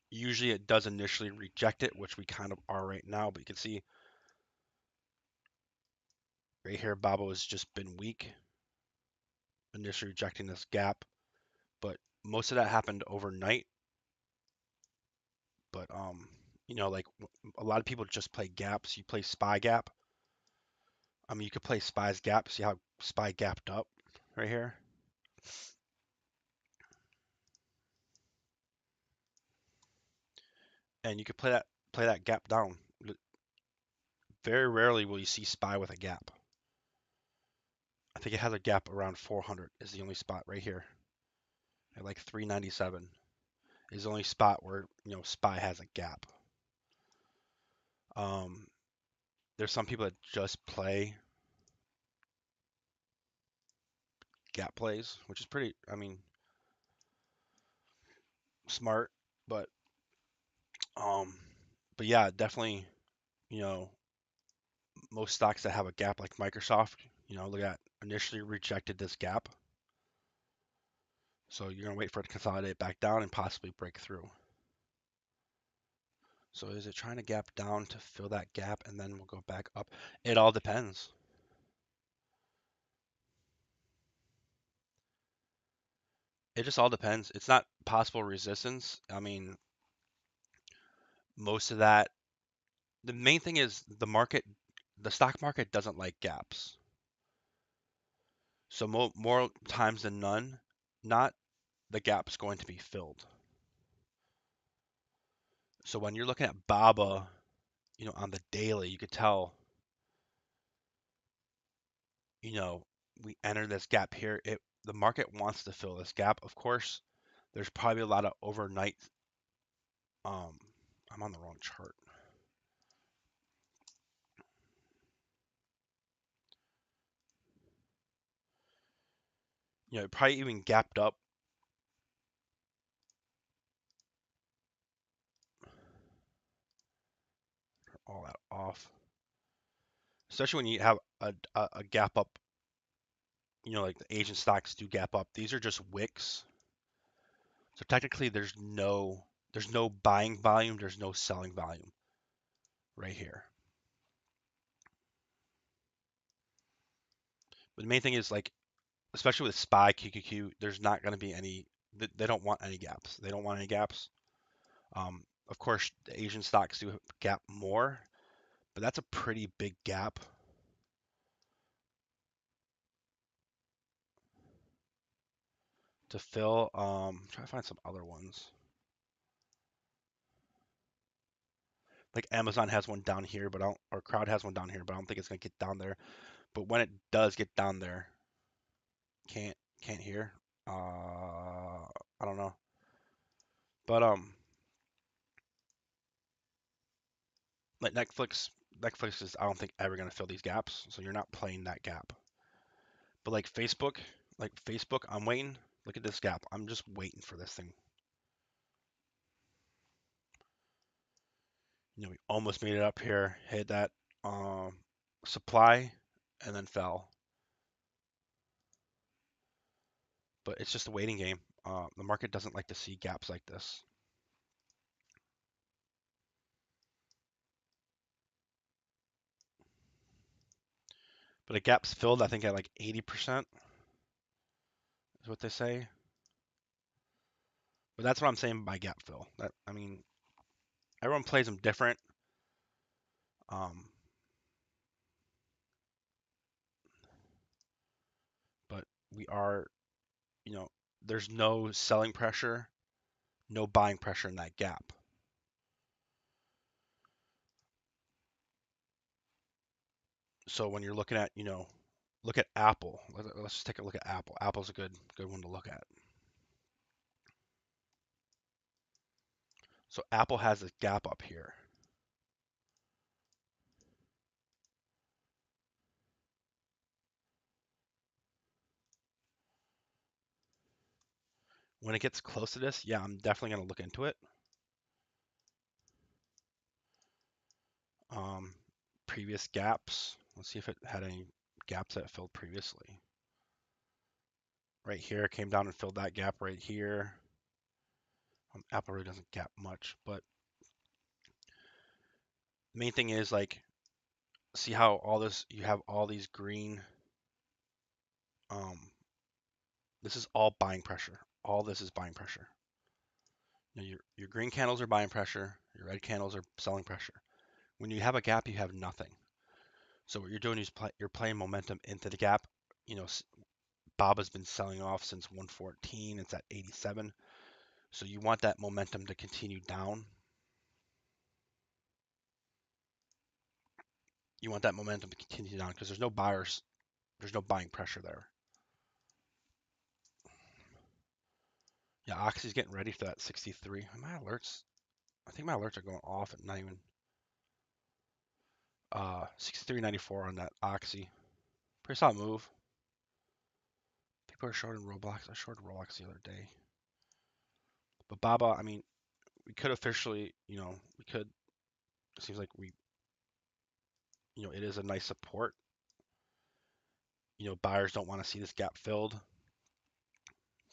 Usually it does initially reject it, which we kind of are right now, but you can see right here, Baba has just been weak, initially rejecting this gap, but most of that happened overnight. But like a lot of people just play gaps. You play SPY gap. I mean, you could play SPY's gap. See how SPY gapped up right here? And you could play that gap down. Very rarely will you see SPY with a gap. I think it has a gap around 400 is the only spot right here. At like 397 is the only spot where, SPY has a gap. Um, there's some people that just play gap plays, which is pretty, I mean, smart, but um, but yeah, definitely, you know, most stocks that have a gap like Microsoft, look at initially rejected this gap. So you're gonna wait for it to consolidate back down and possibly break through. So is it trying to gap down to fill that gap and then we'll go back up? It all depends. It just all depends. It's not possible resistance. I mean, most of that, the main thing is the stock market doesn't like gaps. So more times than none, not the gap's going to be filled. So when you're looking at BABA, on the daily, you could tell, you know, we enter this gap here. The market wants to fill this gap. Of course, there's probably a lot of overnight. Um, I'm on the wrong chart. It probably even gapped up. All that off, especially when you have a gap up. Like the Asian stocks do gap up. These are just wicks. So technically, there's no buying volume. There's no selling volume right here. But the main thing is like, especially with SPY QQQ, there's not going to be any. They don't want any gaps. They don't want any gaps. Of course, the Asian stocks do gap more, but that's a pretty big gap. To fill. Try to find some other ones. Like Amazon has one down here, but or Crowd has one down here, but I don't think it's gonna get down there. But when it does get down there, can't hear. I don't know. But like Netflix is I don't think ever gonna fill these gaps, so you're not playing that gap. But like Facebook, I'm waiting. Look at this gap. I'm just waiting for this thing. We almost made it up here, hit that um, supply, and then fell. But it's just a waiting game. The market doesn't like to see gaps like this. But a gap's filled, I think, at like 80% is what they say. But that's what I'm saying by gap fill. That I mean, everyone plays them different. Um, but we are, you know, there's no selling pressure, no buying pressure in that gap. So when you're looking at, look at Apple. Let's just take a look at Apple. Apple's a good one to look at. So Apple has this gap up here. When it gets close to this, yeah, I'm definitely gonna look into it. Um, Previous gaps. Let's see if it had any gaps that it filled previously. Right here, it came down and filled that gap right here. Apple really doesn't gap much, but the main thing is like, see how you have all these green. Um, this is all buying pressure. All this is buying pressure. Your green candles are buying pressure. Your red candles are selling pressure. When you have a gap, you have nothing. So what you're doing is you're playing momentum into the gap. You know, Bob has been selling off since 114. It's at 87. So you want that momentum to continue down. You want that momentum to continue down because there's no buyers, there's no buying pressure there. Yeah, Oxy's getting ready for that 63. My alerts, I think my alerts are going off at not even 63.94 on that Oxy. Pretty solid move. People are shorting Roblox. I shorted Roblox the other day. But Baba, I mean, we could officially, we could. It seems like it is a nice support. Buyers don't want to see this gap filled.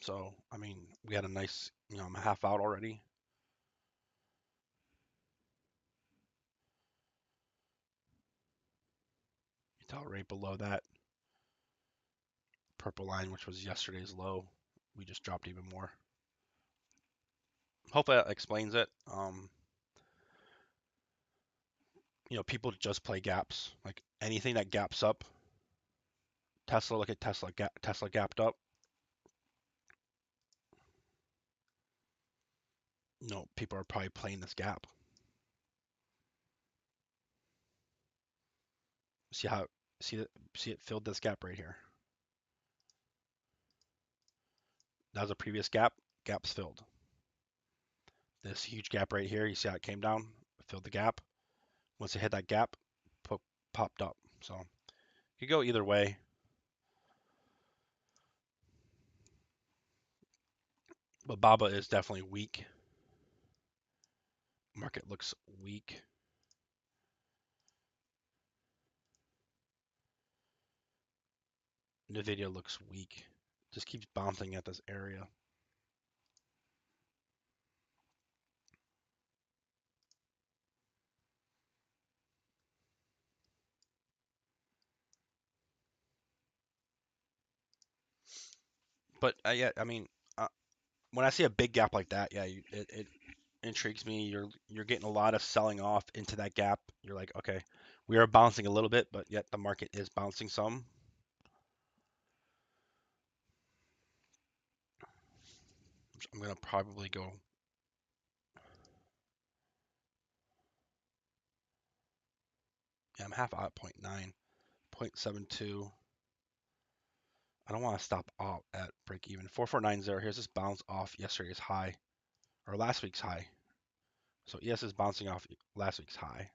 So, I mean, we had a nice, I'm a half out already. You tell right below that purple line, which was yesterday's low, we just dropped even more. Hopefully that explains it. People just play gaps. Like anything that gaps up. Tesla, look at Tesla. Tesla gapped up. People are probably playing this gap. See it filled this gap right here. That was a previous gap. Gap's filled. This huge gap right here. You see how it came down, filled the gap. Once it hit that gap, popped up. So you could go either way. But Baba is definitely weak. Market looks weak. Nvidia looks weak. Just keeps bouncing at this area. But yeah, I mean, when I see a big gap like that, yeah, it intrigues me. You're getting a lot of selling off into that gap. You're like, okay, we are bouncing a little bit, but yet the market is bouncing some. I'm gonna probably go. Yeah, I'm half out at 0.9. 0.72. I don't want to stop out at break even. 4490. Here's this bounce off yesterday's high or last week's high. So ES is bouncing off last week's high.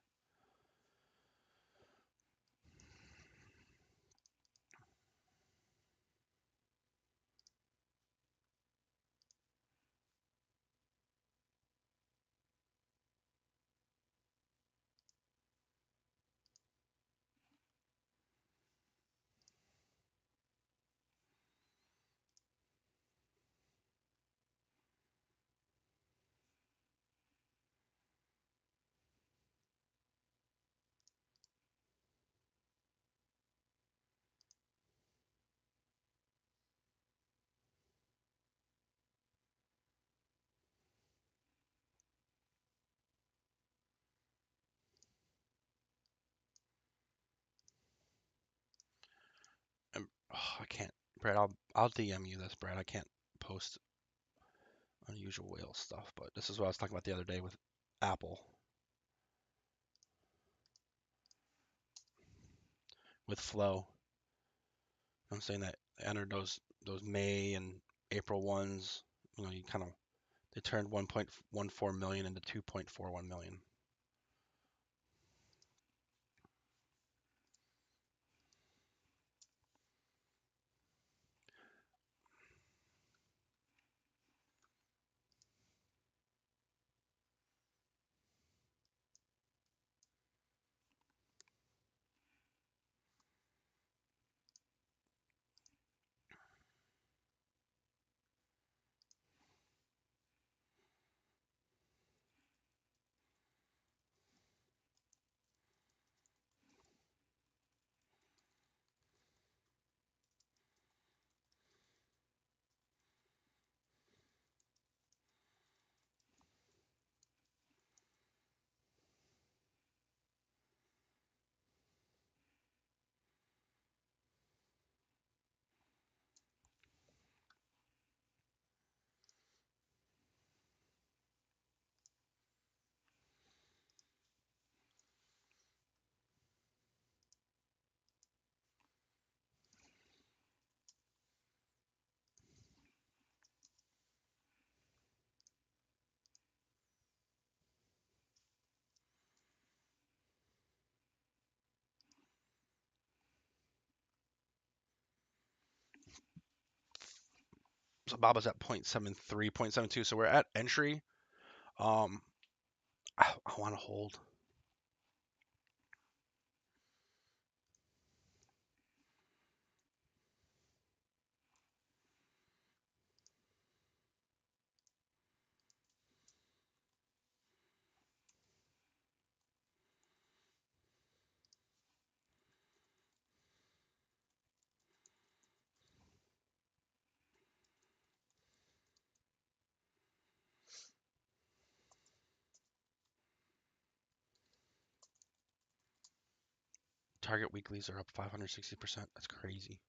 And, oh, I can't, Brad. I'll DM you this, Brad. I can't post unusual whale stuff, but this is what I was talking about the other day with Apple, with Flow. I'm saying that I entered those May and April ones. You know, you kind of they turned 1.14 million into 2.41 million. So Baba's at 0.73, 0.72. So we're at entry. Um, I want to hold. Target weeklies are up 560%. That's crazy.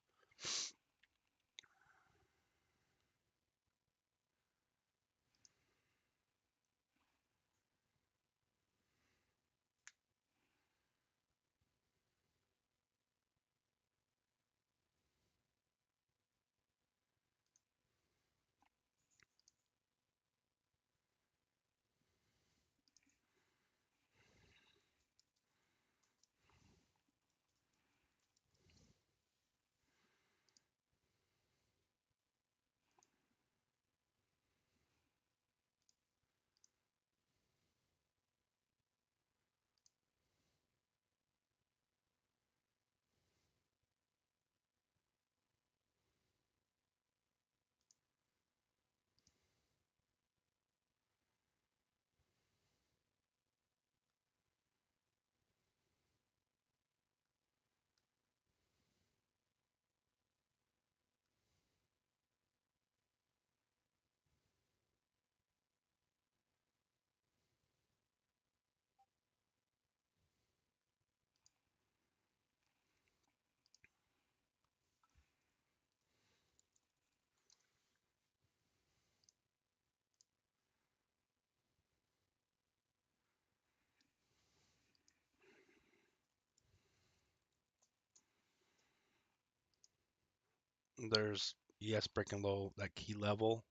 There's ES breaking low, that key level.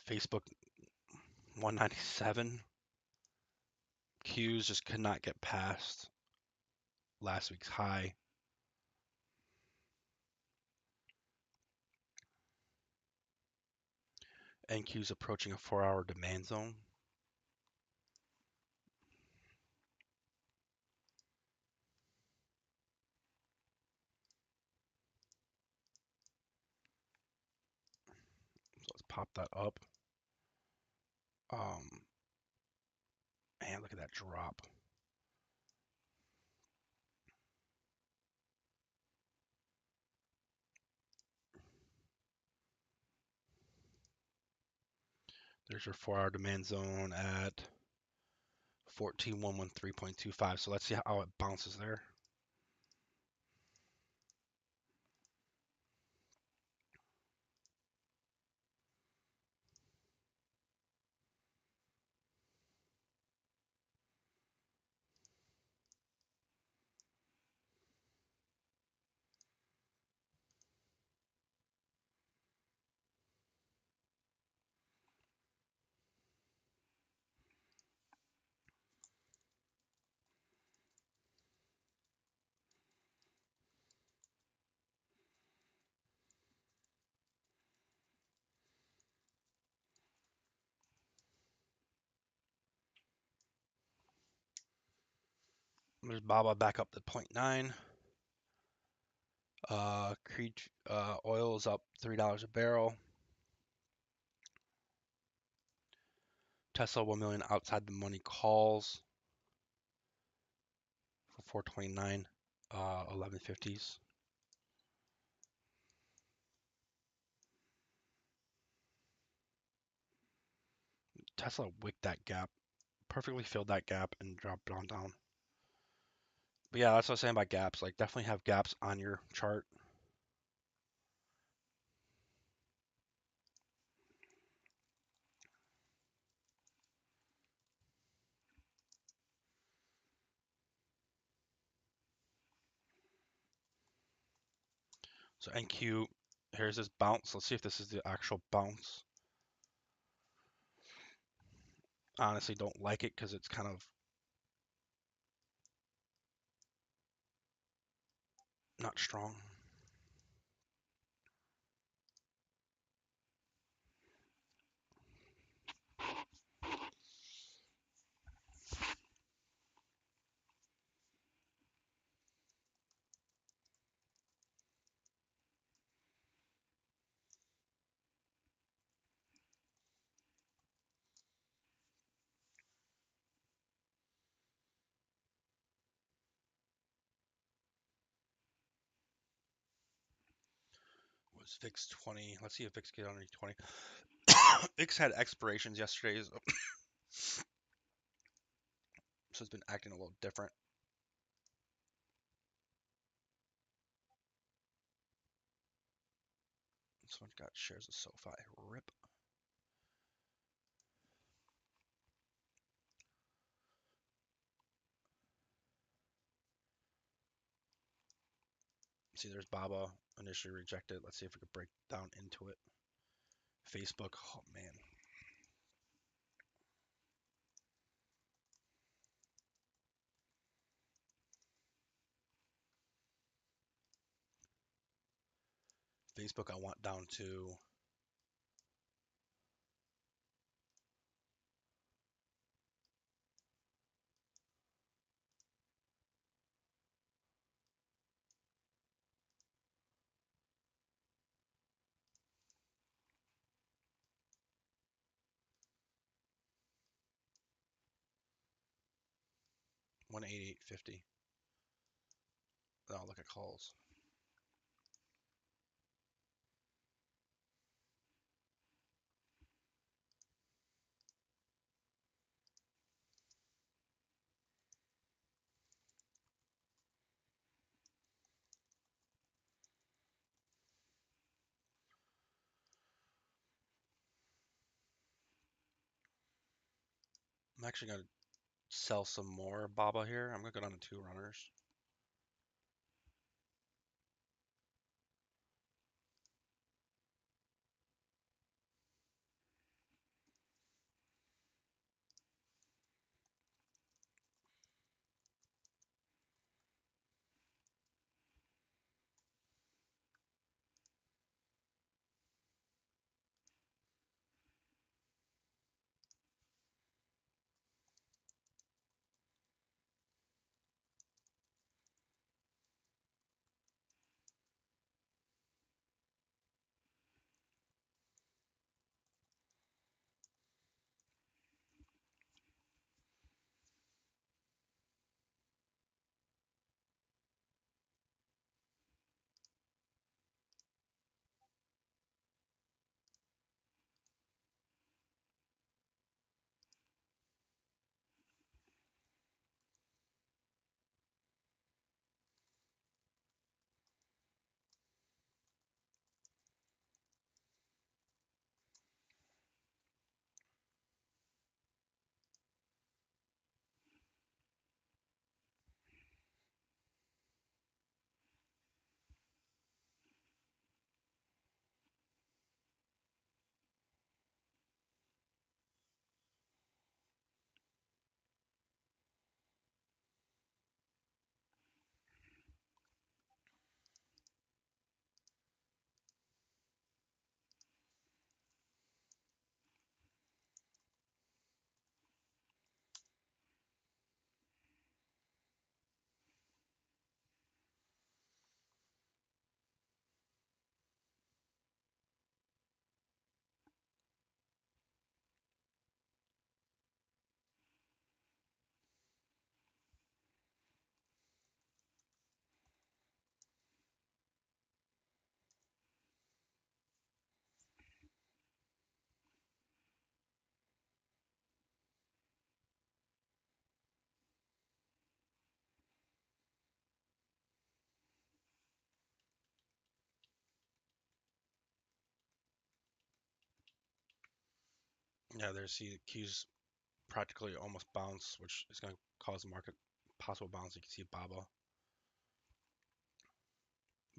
Facebook 197. Qs just could not get past last week's high. NQ's approaching a 4-hour demand zone. So let's pop that up. Man, look at that drop. There's your 4-hour demand zone at 14113.25. So let's see how it bounces there. There's BABA back up to 0.9. Creed oil is up $3 a barrel. Tesla 1 million outside the money calls for 429, 1150s. Tesla wicked that gap, perfectly filled that gap and dropped on down. But yeah, that's what I was saying about gaps. Like, definitely have gaps on your chart. So NQ, here's this bounce. Let's see if this is the actual bounce. Honestly, don't like it because it's kind of not strong. Was VIX 20? Let's see if VIX get underneath 20. VIX had expirations yesterday, so it's been acting a little different. This one's got shares of SoFi. Rip. See, there's BABA initially rejected. Let's see if we could break down into it. Facebook, oh man. Facebook, I want down to 188.50. Oh, look at calls. I'm actually going to sell some more BABA here. I'm going to go down to 2 runners. Yeah, there's the keys practically almost bounce, which is going to cause the market possible bounce. You can see BABA.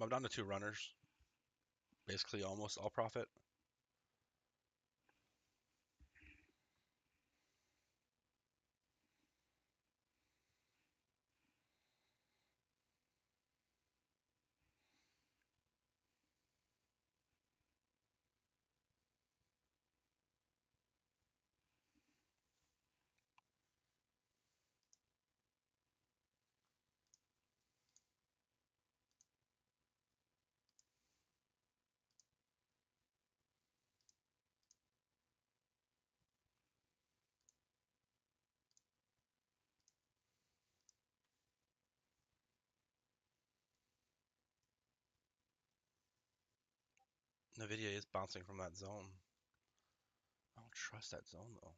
I'm down to two runners, basically almost all profit. Nvidia is bouncing from that zone. I don't trust that zone though.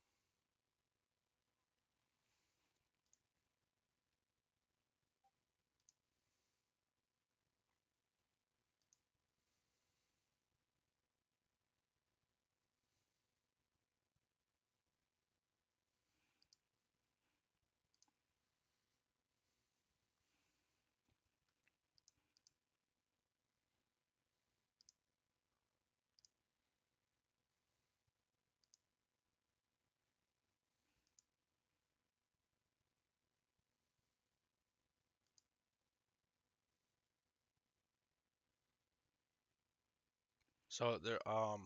So there, no,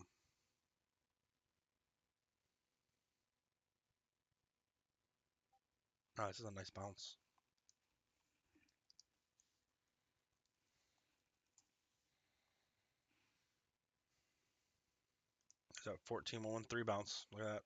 this is a nice bounce. It's a 14.13 bounce. Look at that.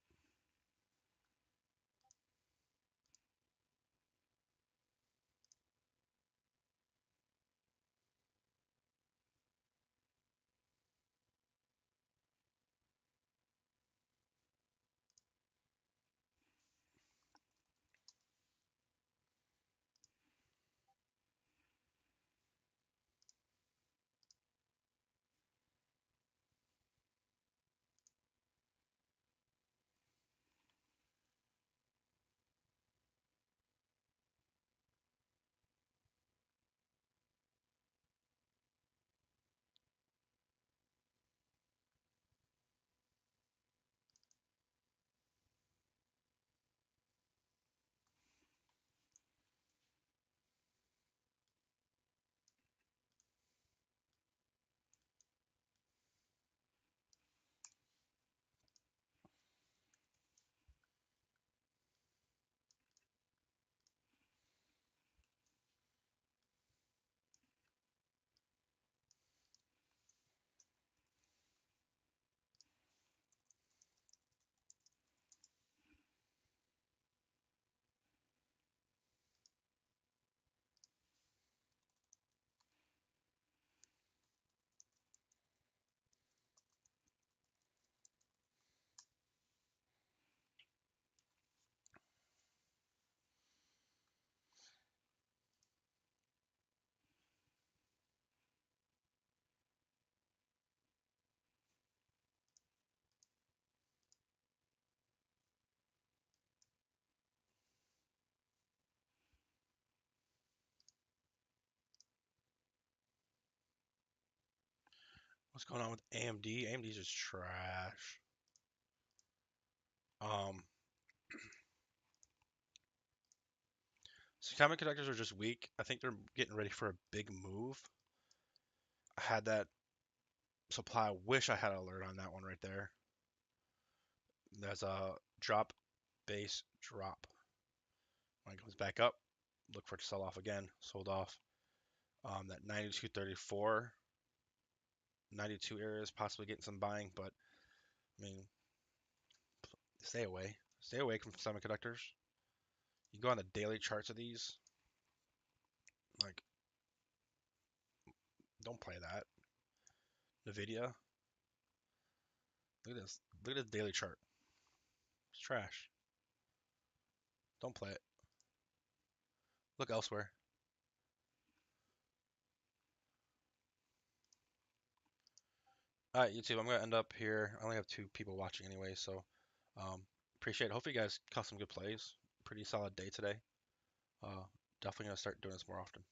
What's going on with AMD? AMD's just trash. Um, Semiconductors are just weak. I think they're getting ready for a big move. I had that supply. I wish I had an alert on that one right there. There's a drop, base, drop. When it comes back up, look for it to sell off again. Sold off. That 92.34, 92 area is possibly getting some buying, but I mean, stay away. Stay away from semiconductors. You go on the daily charts of these, like, don't play that. Nvidia, look at this. Look at this daily chart. It's trash. Don't play it. Look elsewhere. All right, YouTube, I'm gonna end up here. I only have two people watching anyway, so Appreciate it. Hopefully you guys caught some good plays. Pretty solid day today. Uh, Definitely gonna start doing this more often.